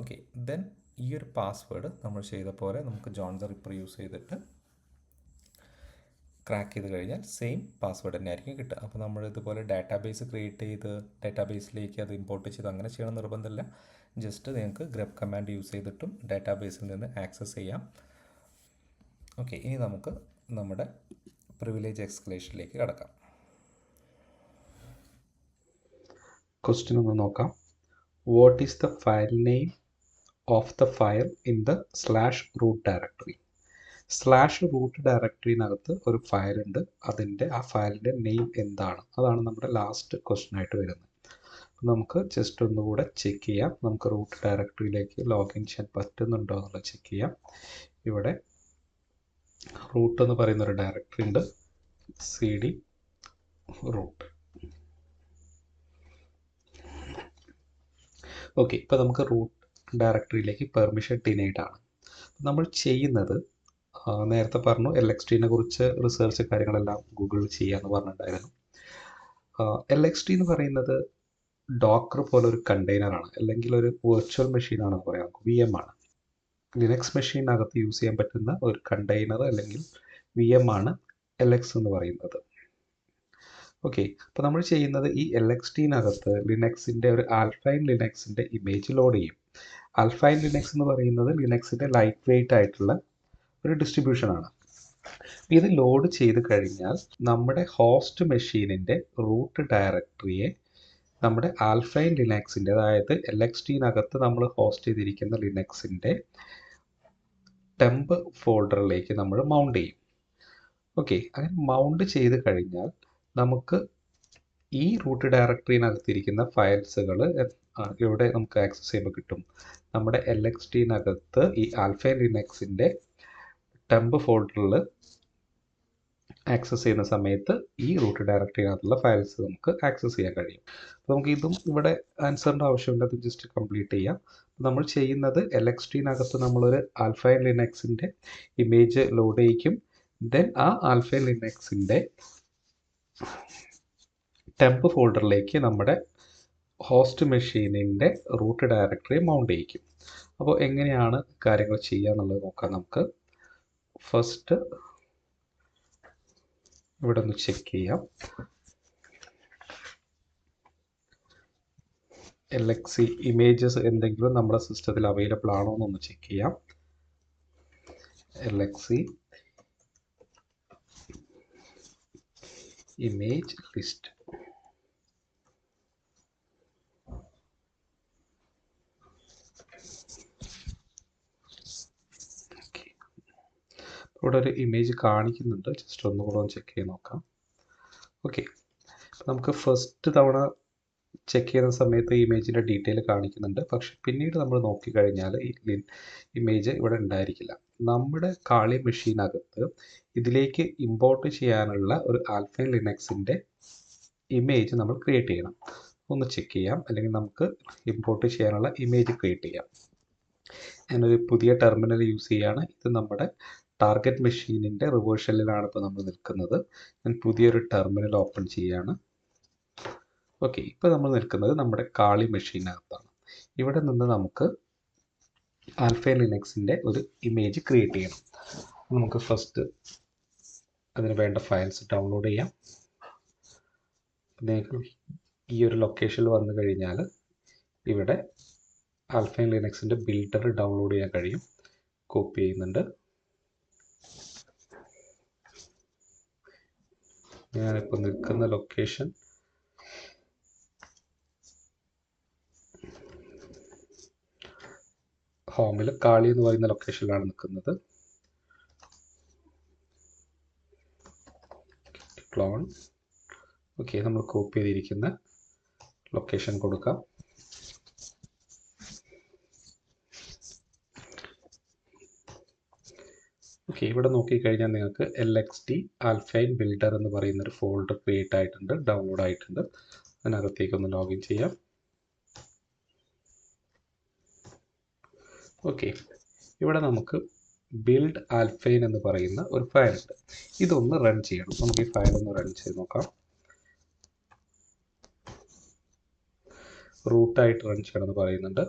Okay, then ഈ ഒരു പാസ്വേഡ് നമ്മൾ ചെയ്ത പോലെ നമുക്ക് ജോൺ ദ റിപ്പർ യൂസ് ചെയ്തിട്ട് ക്രാക്ക് ചെയ്ത് കഴിഞ്ഞാൽ സെയിം പാസ്വേഡ് തന്നെ ആയിരിക്കും കിട്ടുക. അപ്പോൾ നമ്മൾ ഇതുപോലെ ഡാറ്റാബേസ് ക്രിയേറ്റ് ചെയ്ത് ഡാറ്റാബേസിലേക്ക് അത് ഇമ്പോർട്ട് ചെയ്ത് അങ്ങനെ ചെയ്യണം നിർബന്ധമില്ല. ജസ്റ്റ് നിങ്ങൾക്ക് ഗ്രബ് കമാൻഡ് യൂസ് ചെയ്തിട്ടും ഡാറ്റാബേസിൽ നിന്ന് ആക്സസ് ചെയ്യാം. ഓക്കെ, ഇനി നമുക്ക് നമ്മുടെ പ്രിവിലേജ് എസ്കലേഷനിലേക്ക് കടക്കാം. ക്വസ്റ്റ്യൻ ഒന്ന് നോക്കാം. What is the file name of the file in the /root directory? /root ഡയറക്ടറിനകത്ത് ഒരു ഫയലുണ്ട്, ആ ഫയലിൻ്റെ നെയിം എന്താണ്? അതാണ് നമ്മുടെ ലാസ്റ്റ് ക്വസ്റ്റ്യൻ ആയിട്ട് വരുന്നത്. നമുക്ക് ജസ്റ്റ് ഒന്നുകൂടെ ചെക്ക് ചെയ്യാം. നമുക്ക് റൂട്ട് ഡയറക്ടറിയിലേക്ക് ലോഗിൻ ചെയ്യാൻ പറ്റുന്നുണ്ടോ എന്നുള്ളത് ചെക്ക് ചെയ്യാം. ഇവിടെ റൂട്ട് എന്ന് പറയുന്ന ഒരു ഡയറക്ടറി ഉണ്ട്, cd root. ഓക്കെ, ഇപ്പോൾ നമുക്ക് റൂട്ട് ഡയറക്ടറിയിലേക്ക് പെർമിഷൻ ഡിനൈഡ് ആണ്. നമ്മൾ ചെയ്യുന്നത് നേരത്തെ പറഞ്ഞു LXDനെ കുറിച്ച് റിസർച്ച് കാര്യങ്ങളെല്ലാം ഗൂഗിളിൽ ചെയ്യാമെന്ന് പറഞ്ഞിട്ടുണ്ടായിരുന്നു. LXD എന്ന് പറയുന്നത് ഡോക്കർ പോലെ ഒരു കണ്ടെയ്നറാണ്, അല്ലെങ്കിൽ ഒരു വെർച്വൽ മെഷീനാണെന്ന് പറയാം. VM ആണ്. ലിനക്സ് മെഷീനകത്ത് യൂസ് ചെയ്യാൻ പറ്റുന്ന ഒരു കണ്ടെയ്നർ അല്ലെങ്കിൽ VM ആണ് LX എന്ന് പറയുന്നത്. ഓക്കെ, അപ്പോൾ നമ്മൾ ചെയ്യുന്നത് ഈ LXDനകത്ത് ലിനക്സിൻ്റെ ഒരു ആൽഫൈൻ ലിനക്സിൻ്റെ ഇമേജ് ലോഡ് ചെയ്യും. ആൽഫൈൻ ലിനക്സ് എന്ന് പറയുന്നത് ലിനക്സിൻ്റെ ലൈറ്റ് വെയ്റ്റ് ആയിട്ടുള്ള ഒരു ഡിസ്ട്രിബ്യൂഷനാണ്. ഇത് ലോഡ് ചെയ്ത് കഴിഞ്ഞാൽ നമ്മുടെ ഹോസ്റ്റ് മെഷീനിൻ്റെ റൂട്ട് ഡയറക്ടറിയെ നമ്മുടെ ആൽഫൈൻ ലിനക്സിൻ്റെ, അതായത് LXDനകത്ത് നമ്മൾ ഹോസ്റ്റ് ചെയ്തിരിക്കുന്ന ലിനക്സിൻ്റെ ടെമ്പ് ഫോൾഡറിലേക്ക് നമ്മൾ മൗണ്ട് ചെയ്യും. ഓക്കെ, അങ്ങനെ മൗണ്ട് ചെയ്ത് കഴിഞ്ഞാൽ നമുക്ക് ഈ റൂട്ട് ഡയറക്ടറിനകത്തിരിക്കുന്ന ഫയൽസുകൾ ഇവിടെ നമുക്ക് ആക്സസ് ചെയ്യുമ്പോൾ കിട്ടും. നമ്മുടെ LXDനകത്ത് ഈ ആൽഫൈൻ ലിനക്സിൻ്റെ ടെമ്പ് ഫോൾഡറിൽ ആക്സസ് ചെയ്യുന്ന സമയത്ത് ഈ റൂട്ട് ഡയറക്ടറിനകത്തുള്ള ഫയൽസ് നമുക്ക് ആക്സസ് ചെയ്യാൻ കഴിയും. അപ്പോൾ നമുക്ക് ഇതും ഇവിടെ ആൻസറിൻ്റെ ആവശ്യമില്ല, അത് ജസ്റ്റ് കംപ്ലീറ്റ് ചെയ്യാം. നമ്മൾ ചെയ്യുന്നത് LXDനകത്ത് നമ്മളൊരു ആൽഫൈൻ ലിനക്സിൻ്റെ ഇമേജ് ലോഡ് ചെയ്യിക്കും. ദെൻ ആ ആൽഫൈൻ ലിനക്സിൻ്റെ ടെമ്പ് ഫോൾഡറിലേക്ക് നമ്മുടെ ഹോസ്റ്റ് മെഷീനിൻ്റെ റൂട്ട് ഡയറക്ടറി മൗണ്ട് ചെയ്യിക്കും. അപ്പോൾ എങ്ങനെയാണ് കാര്യങ്ങൾ ചെയ്യുക എന്നുള്ളത് നോക്കാം നമുക്ക്. ഫസ്റ്റ് ഇവിടെ ഒന്ന് ചെക്ക് ചെയ്യാം. LXC ഇമേജസ് എന്തെങ്കിലും നമ്മുടെ സിസ്റ്റത്തിൽ അവൈലബിൾ ആണോ എന്നൊന്ന് ചെക്ക് ചെയ്യാം. LXC image list. ഇവിടെ ഒരു ഇമേജ് കാണിക്കുന്നുണ്ട്, ജസ്റ്റ് ഒന്നുകൂടെ ഒന്ന് ചെക്ക് ചെയ്ത് നോക്കാം. ഓക്കെ, നമുക്ക് ഫസ്റ്റ് തവണ ചെക്ക് ചെയ്യുന്ന സമയത്ത് ഇമേജിൻ്റെ ഡീറ്റെയിൽ കാണിക്കുന്നുണ്ട്, പക്ഷെ പിന്നീട് നമ്മൾ നോക്കിക്കഴിഞ്ഞാൽ ഈ ഇമേജ് ഇവിടെ ഉണ്ടായിരിക്കില്ല. നമ്മുടെ കാളി മെഷീനകത്ത് ഇതിലേക്ക് ഇമ്പോർട്ട് ചെയ്യാനുള്ള ഒരു ആൽഫൈൻ ലിനക്സിൻ്റെ ഇമേജ് നമ്മൾ ക്രിയേറ്റ് ചെയ്യണം. ഒന്ന് ചെക്ക് ചെയ്യാം, അല്ലെങ്കിൽ നമുക്ക് ഇമ്പോർട്ട് ചെയ്യാനുള്ള ഇമേജ് ക്രിയേറ്റ് ചെയ്യാം. ഞാനൊരു പുതിയ ടെർമിനൽ യൂസ് ചെയ്യുകയാണ്. ഇത് നമ്മുടെ ടാർഗറ്റ് മെഷീനിൻ്റെ റിവേഴ്സലിലാണ് ഇപ്പോൾ നമ്മൾ നിൽക്കുന്നത്. ഞാൻ പുതിയൊരു ടെർമിനൽ ഓപ്പൺ ചെയ്യുകയാണ്. ഓക്കെ, ഇപ്പോൾ നമ്മൾ നിൽക്കുന്നത് നമ്മുടെ കാളി മെഷീനകത്താണ്. ഇവിടെ നിന്ന് നമുക്ക് ആൽഫൈൻ ലിനക്സിൻ്റെ ഒരു ഇമേജ് ക്രിയേറ്റ് ചെയ്യണം. നമുക്ക് ഫസ്റ്റ് അതിന് വേണ്ട ഫയൽസ് ഡൗൺലോഡ് ചെയ്യാം. നിങ്ങൾക്ക് ഈ ഒരു ലൊക്കേഷനിൽ വന്നു കഴിഞ്ഞാൽ ഇവിടെ ആൽഫൈൻ ലിനക്സിൻ്റെ ബിൽഡർ ഡൗൺലോഡ് ചെയ്യാൻ കഴിയും. കോപ്പി ചെയ്യുന്നുണ്ട്. ഞാനിപ്പോൾ നിൽക്കുന്ന ലൊക്കേഷൻ ഹോമിൽ കാളി എന്ന് പറയുന്ന ലൊക്കേഷനിലാണ് നിൽക്കുന്നത്. ക്ലോൺ. ഓക്കെ, നമ്മൾ കോപ്പി ചെയ്തിരിക്കുന്ന ലൊക്കേഷൻ കൊടുക്കാം. ഓക്കെ, ഇവിടെ നോക്കിക്കഴിഞ്ഞാൽ നിങ്ങൾക്ക് LXD ആൽഫൈൻ ബിൽഡർ എന്ന് പറയുന്നൊരു ഫോൾഡർ ക്രിയേറ്റ് ആയിട്ടുണ്ട്, ഡൗൺലോഡ് ആയിട്ടുണ്ട്. അതിനകത്തേക്കൊന്ന് ലോഗിൻ ചെയ്യാം. ഓക്കെ, ഇവിടെ നമുക്ക് ബിൽഡ് ആൽഫൈൻ എന്ന് പറയുന്ന ഒരു ഫയൽ ഉണ്ട്. ഇതൊന്ന് റൺ ചെയ്യണം. നമുക്ക് ഈ ഫയൽ ഒന്ന് റൺ ചെയ്ത് നോക്കാം. റൂട്ടായിട്ട് റൺ ചെയ്യണം എന്ന് പറയുന്നുണ്ട്.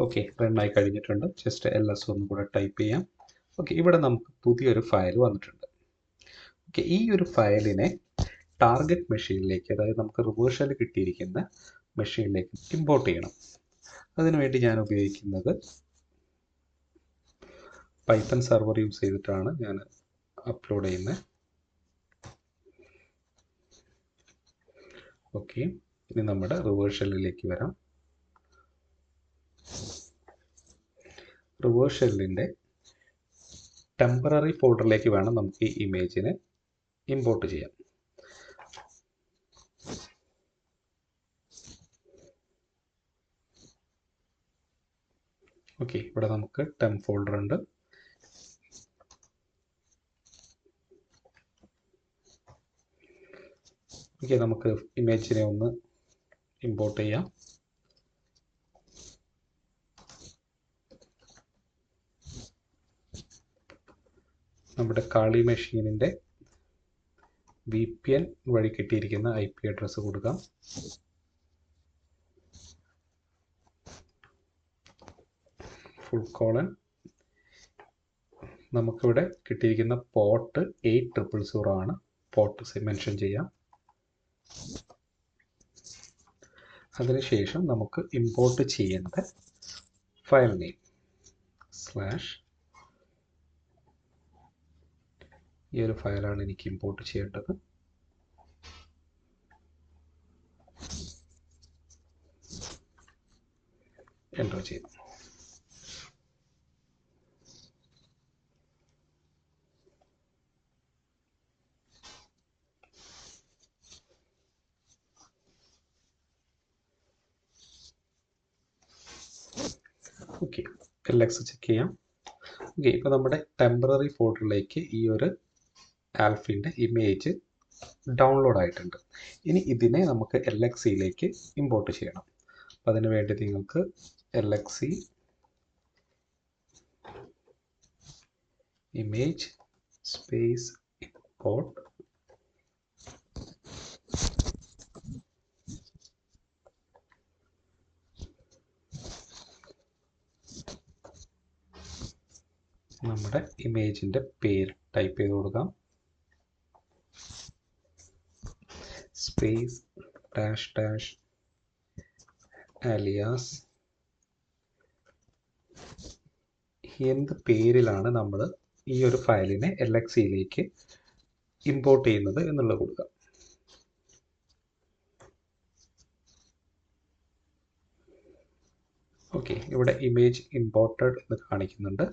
ഓക്കെ, റണ്ണായി കഴിഞ്ഞിട്ടുണ്ട്. ജസ്റ്റ് LS ഒന്നും കൂടെ ടൈപ്പ് ചെയ്യാം. ഓക്കെ, ഇവിടെ നമുക്ക് പുതിയൊരു ഫയൽ വന്നിട്ടുണ്ട്. ഓക്കെ, ഈ ഒരു ഫയലിനെ ടാർഗറ്റ് മെഷീനിലേക്ക്, അതായത് നമുക്ക് റിവേഴ്സൽ കിട്ടിയിരിക്കുന്ന മെഷീനിലേക്ക് ഇമ്പോർട്ട് ചെയ്യണം. അതിനുവേണ്ടി ഞാൻ ഉപയോഗിക്കുന്നത് പൈത്തൺ സെർവർ യൂസ് ചെയ്തിട്ടാണ് ഞാൻ അപ്ലോഡ് ചെയ്യുന്നത്. ഓക്കെ, ഇനി നമ്മുടെ റിവേഴ്സ് ഷെല്ലിലേക്ക് വരാം. റിവേഴ്സ് ഷെല്ലിൻ്റെ ടെമ്പററി ഫോൾഡറിലേക്ക് വേണം നമുക്ക് ഈ ഇമേജിനെ ഇമ്പോർട്ട് ചെയ്യാം. ഓക്കെ, ഇവിടെ നമുക്ക് ടെംപ് ഫോൾഡർ ഉണ്ട്. ഓക്കെ, നമുക്ക് ഇമേജിനെ ഒന്ന് ഇമ്പോർട്ട് ചെയ്യാം. നമ്മുടെ കാളി മെഷീനിൻ്റെ VPN വഴി കിട്ടിയിരിക്കുന്ന IP അഡ്രസ്സ് കൊടുക്കാം. :: നമുക്കിവിടെ കിട്ടിയിരിക്കുന്ന പോർട്ട് 8000 ആണ്. പോർട്ട് മെൻഷൻ ചെയ്യാം. അതിനുശേഷം നമുക്ക് ഇമ്പോർട്ട് ചെയ്യേണ്ട ഫയൽ നെയിം ഈ ഒരു ഫയലാണ് എനിക്ക് ഇമ്പോർട്ട് ചെയ്യേണ്ടത്. എൻ്റർ ചെയ്യാം. ഓക്കെ, LX ചെക്ക് ചെയ്യാം. ഓക്കെ, ഇപ്പോൾ നമ്മുടെ ടെമ്പററി ഫോൾഡറിലേക്ക് ഈ ഒരു ആൽഫിൻ്റെ ഇമേജ് ഡൗൺലോഡ് ആയിട്ടുണ്ട്. ഇനി ഇതിനെ നമുക്ക് LXCയിലേക്ക് ഇമ്പോർട്ട് ചെയ്യണം. അപ്പോൾ അതിന് വേണ്ടി നിങ്ങൾക്ക് LXC ഇമേജ് സ്പേസ് ഇമ്പോർട്ട് നമ്മുടെ ഇമേജിൻ്റെ പേര് ടൈപ്പ് ചെയ്ത് കൊടുക്കാം. സ്പേസ് ഡാഷ് ഡാഷ് alias എന്ത് പേരിലാണ് നമ്മൾ ഈ ഒരു ഫയലിനെ LXCയിലേക്ക് ഇമ്പോർട്ട് ചെയ്യുന്നത് എന്നുള്ളത് കൊടുക്കാം. ഓക്കെ, ഇവിടെ ഇമേജ് ഇമ്പോർട്ടഡ് എന്ന് കാണിക്കുന്നുണ്ട്.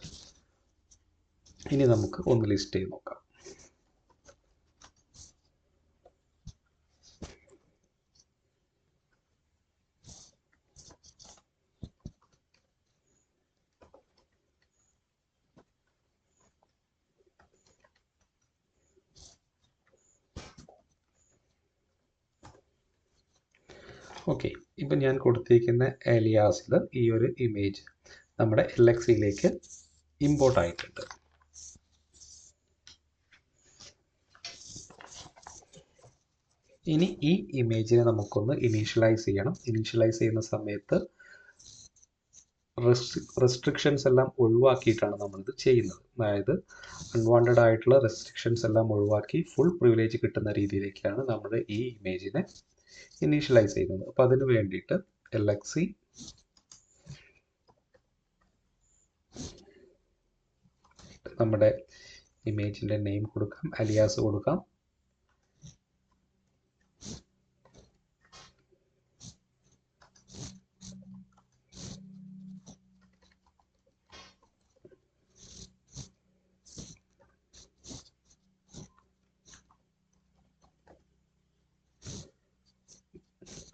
ഇനി നമുക്ക് ഒന്ന് ലിസ്റ്റ് ചെയ്ത് നോക്കാം. ഓക്കെ, ഇപ്പം ഞാൻ കൊടുത്തിരിക്കുന്ന aliasൽ ഈ ഒരു ഇമേജ് നമ്മുടെ LXCയിലേക്ക് ഇമ്പോർട്ട് ആയിട്ടുണ്ട്. ഇനി ഈ ഇമേജിനെ നമുക്കൊന്ന് ഇനീഷ്യലൈസ് ചെയ്യണം. ഇനീഷ്യലൈസ് ചെയ്യുന്ന സമയത്ത് റെസ്ട്രിക്ഷൻസ് എല്ലാം ഒഴിവാക്കിയിട്ടാണ് നമ്മളിത് ചെയ്യുന്നത്. അതായത് അൺവാണ്ടഡ് ആയിട്ടുള്ള റെസ്ട്രിക്ഷൻസ് എല്ലാം ഒഴിവാക്കി ഫുൾ പ്രിവിലേജ് കിട്ടുന്ന രീതിയിലേക്കാണ് നമ്മൾ ഈ ഇമേജിനെ ഇനീഷ്യലൈസ് ചെയ്യുന്നത്. അപ്പോൾ അതിന് വേണ്ടിയിട്ട് LXC നമ്മുടെ ഇമേജിൻ്റെ നെയിം കൊടുക്കാം, അലിയാസ് കൊടുക്കാം.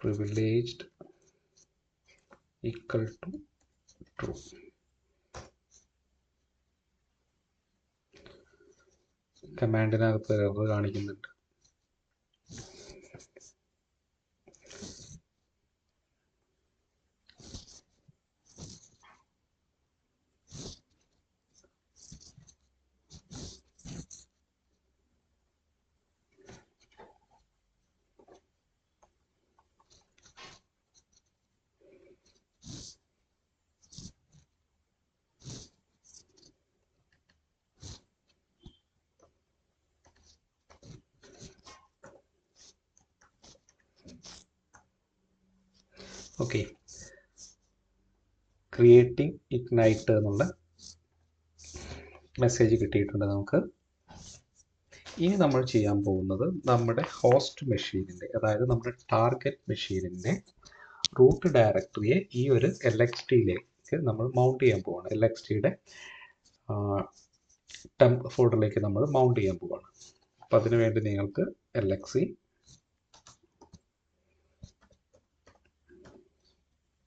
privileged equal to true. കമാൻഡിനകത്ത് എറർ കാണിക്കുന്നുണ്ട്. ഓക്കെ, ക്രിയേറ്റിംഗ് ഇഗ്നൈറ്റ് എന്നുള്ള മെസ്സേജ് കിട്ടിയിട്ടുണ്ട് നമുക്ക്. ഇനി നമ്മൾ ചെയ്യാൻ പോകുന്നത് നമ്മുടെ ഹോസ്റ്റ് മെഷീനിൻ്റെ, അതായത് നമ്മുടെ ടാർഗറ്റ് മെഷീനിൻ്റെ റൂട്ട് ഡയറക്ടറിയെ ഈ ഒരു LXTയിലേക്ക് നമ്മൾ മൗണ്ട് ചെയ്യാൻ പോവാണ്. LXTയുടെ ടെംപ് ഫോൾഡറിലേക്ക് നമ്മൾ മൗണ്ട് ചെയ്യാൻ പോവാണ്. അപ്പം അതിനു വേണ്ടി നിങ്ങൾക്ക് LXC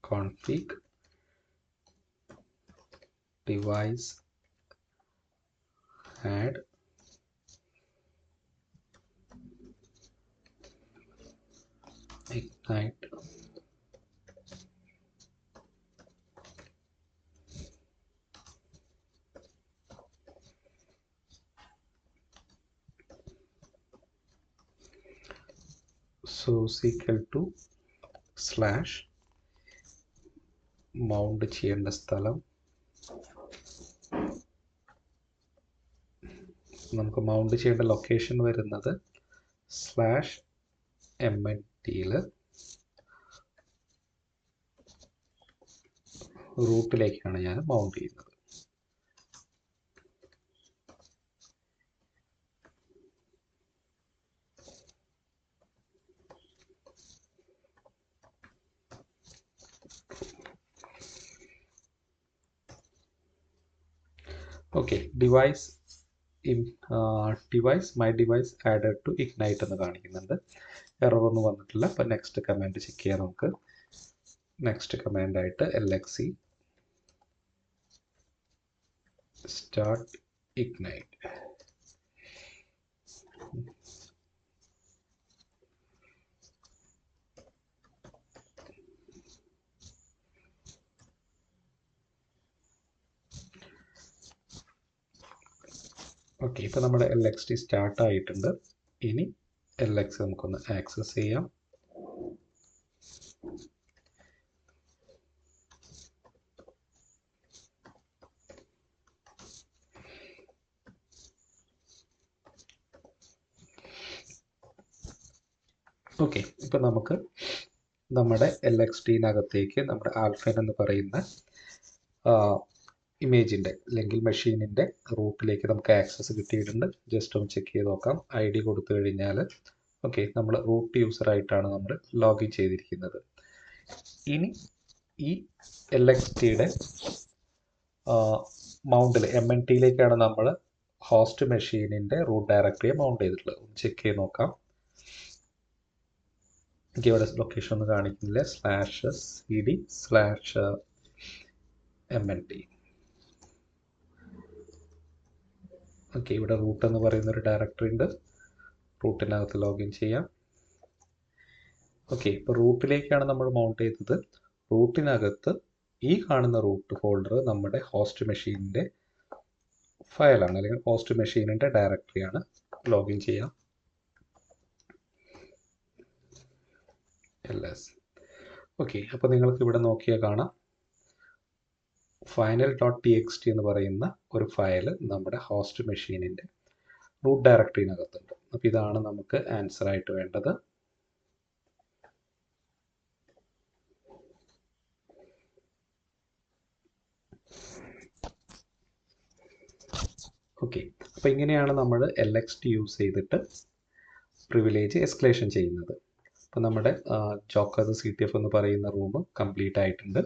config device add ignite source equal to slash mount ചെയ്യേണ്ട സ്ഥലം നമുക്ക് മൗണ്ട് ചെയ്യേണ്ട ലൊക്കേഷൻ വരുന്നത് /MNTയിൽ റൂട്ടിലേക്കാണ് ഞാൻ മൗണ്ട് ചെയ്യുന്നത്. Okay, device my device added to ignite എന്ന് കാണിക്കുന്നുണ്ട്. എറർ ഒന്നും വന്നിട്ടില്ല. അപ്പം നെക്സ്റ്റ് കമാൻഡ് ചെക്ക് ചെയ്യാം നമുക്ക്. നെക്സ്റ്റ് കമാൻഡായിട്ട് LXC സ്റ്റാർട്ട് ഇഗ്നൈറ്റ്. ഓക്കെ, ഇപ്പോൾ നമ്മുടെ LXT സ്റ്റാർട്ട് ആയിട്ടുണ്ട്. ഇനി LX നമുക്കൊന്ന് ആക്സസ് ചെയ്യാം. ഓക്കെ, ഇപ്പം നമുക്ക് നമ്മുടെ LXTനകത്തേക്ക് നമ്മുടെ ആൽഫൈൻ എന്ന് പറയുന്ന ഇമേജിൻ്റെ അല്ലെങ്കിൽ മെഷീനിൻ്റെ റൂട്ടിലേക്ക് നമുക്ക് ആക്സസ് കിട്ടിയിട്ടുണ്ട്. ജസ്റ്റ് ഒന്ന് ചെക്ക് ചെയ്ത് നോക്കാം. ID കൊടുത്തു കഴിഞ്ഞാൽ ഓക്കെ, നമ്മൾ റൂട്ട് യൂസറായിട്ടാണ് നമ്മൾ ലോഗിൻ ചെയ്തിരിക്കുന്നത്. ഇനി ഈ LXTയുടെ മൗണ്ടിൽ MNTയിലേക്കാണ് നമ്മൾ ഹോസ്റ്റ് മെഷീനിൻ്റെ റൂട്ട് ഡയറക്ടറിയെ മൗണ്ട് ചെയ്തിട്ടുള്ളത്. ഒന്ന് ചെക്ക് ചെയ്ത് നോക്കാം. എനിക്ക് ഇവിടെ ലൊക്കേഷൻ ഒന്നും കാണിക്കുന്നില്ല. /CD/MNT. ഓക്കെ, ഇവിടെ റൂട്ട് എന്ന് പറയുന്ന ഒരു ഡയറക്ടറി ഉണ്ട്. റൂട്ടിനകത്ത് ലോഗിൻ ചെയ്യാം. ഓക്കെ, ഇപ്പോൾ റൂട്ടിലേക്കാണ് നമ്മൾ മൗണ്ട് ചെയ്തത്. റൂട്ടിനകത്ത് ഈ കാണുന്ന റൂട്ട് ഫോൾഡർ നമ്മുടെ ഹോസ്റ്റ് മെഷീനിൻ്റെ ഫയലാണ്, അല്ലെങ്കിൽ ഹോസ്റ്റ് മെഷീനിൻ്റെ ഡയറക്ടറിയാണ്. ലോഗിൻ ചെയ്യാം. LS. ഓക്കെ, അപ്പോൾ നിങ്ങൾക്ക് ഇവിടെ നോക്കിയാൽ കാണാം final.txt എന്ന് പറയുന്ന ഒരു ഫയൽ നമ്മുടെ ഹോസ്റ്റ് മെഷീനിൻ്റെ റൂട്ട് ഡയറക്ടറിനകത്തുണ്ട്. അപ്പോൾ ഇതാണ് നമുക്ക് ആൻസർ ആയിട്ട് വേണ്ടത്. ഓക്കെ, അപ്പോൾ ഇങ്ങനെയാണ് നമ്മൾ LXT യൂസ് ചെയ്തിട്ട് പ്രിവിലേജ് എസ്കലേഷൻ ചെയ്യുന്നത്. അപ്പോൾ നമ്മുടെ ജോക്കർ CTF എന്ന് പറയുന്ന റൂം കംപ്ലീറ്റ് ആയിട്ടുണ്ട്.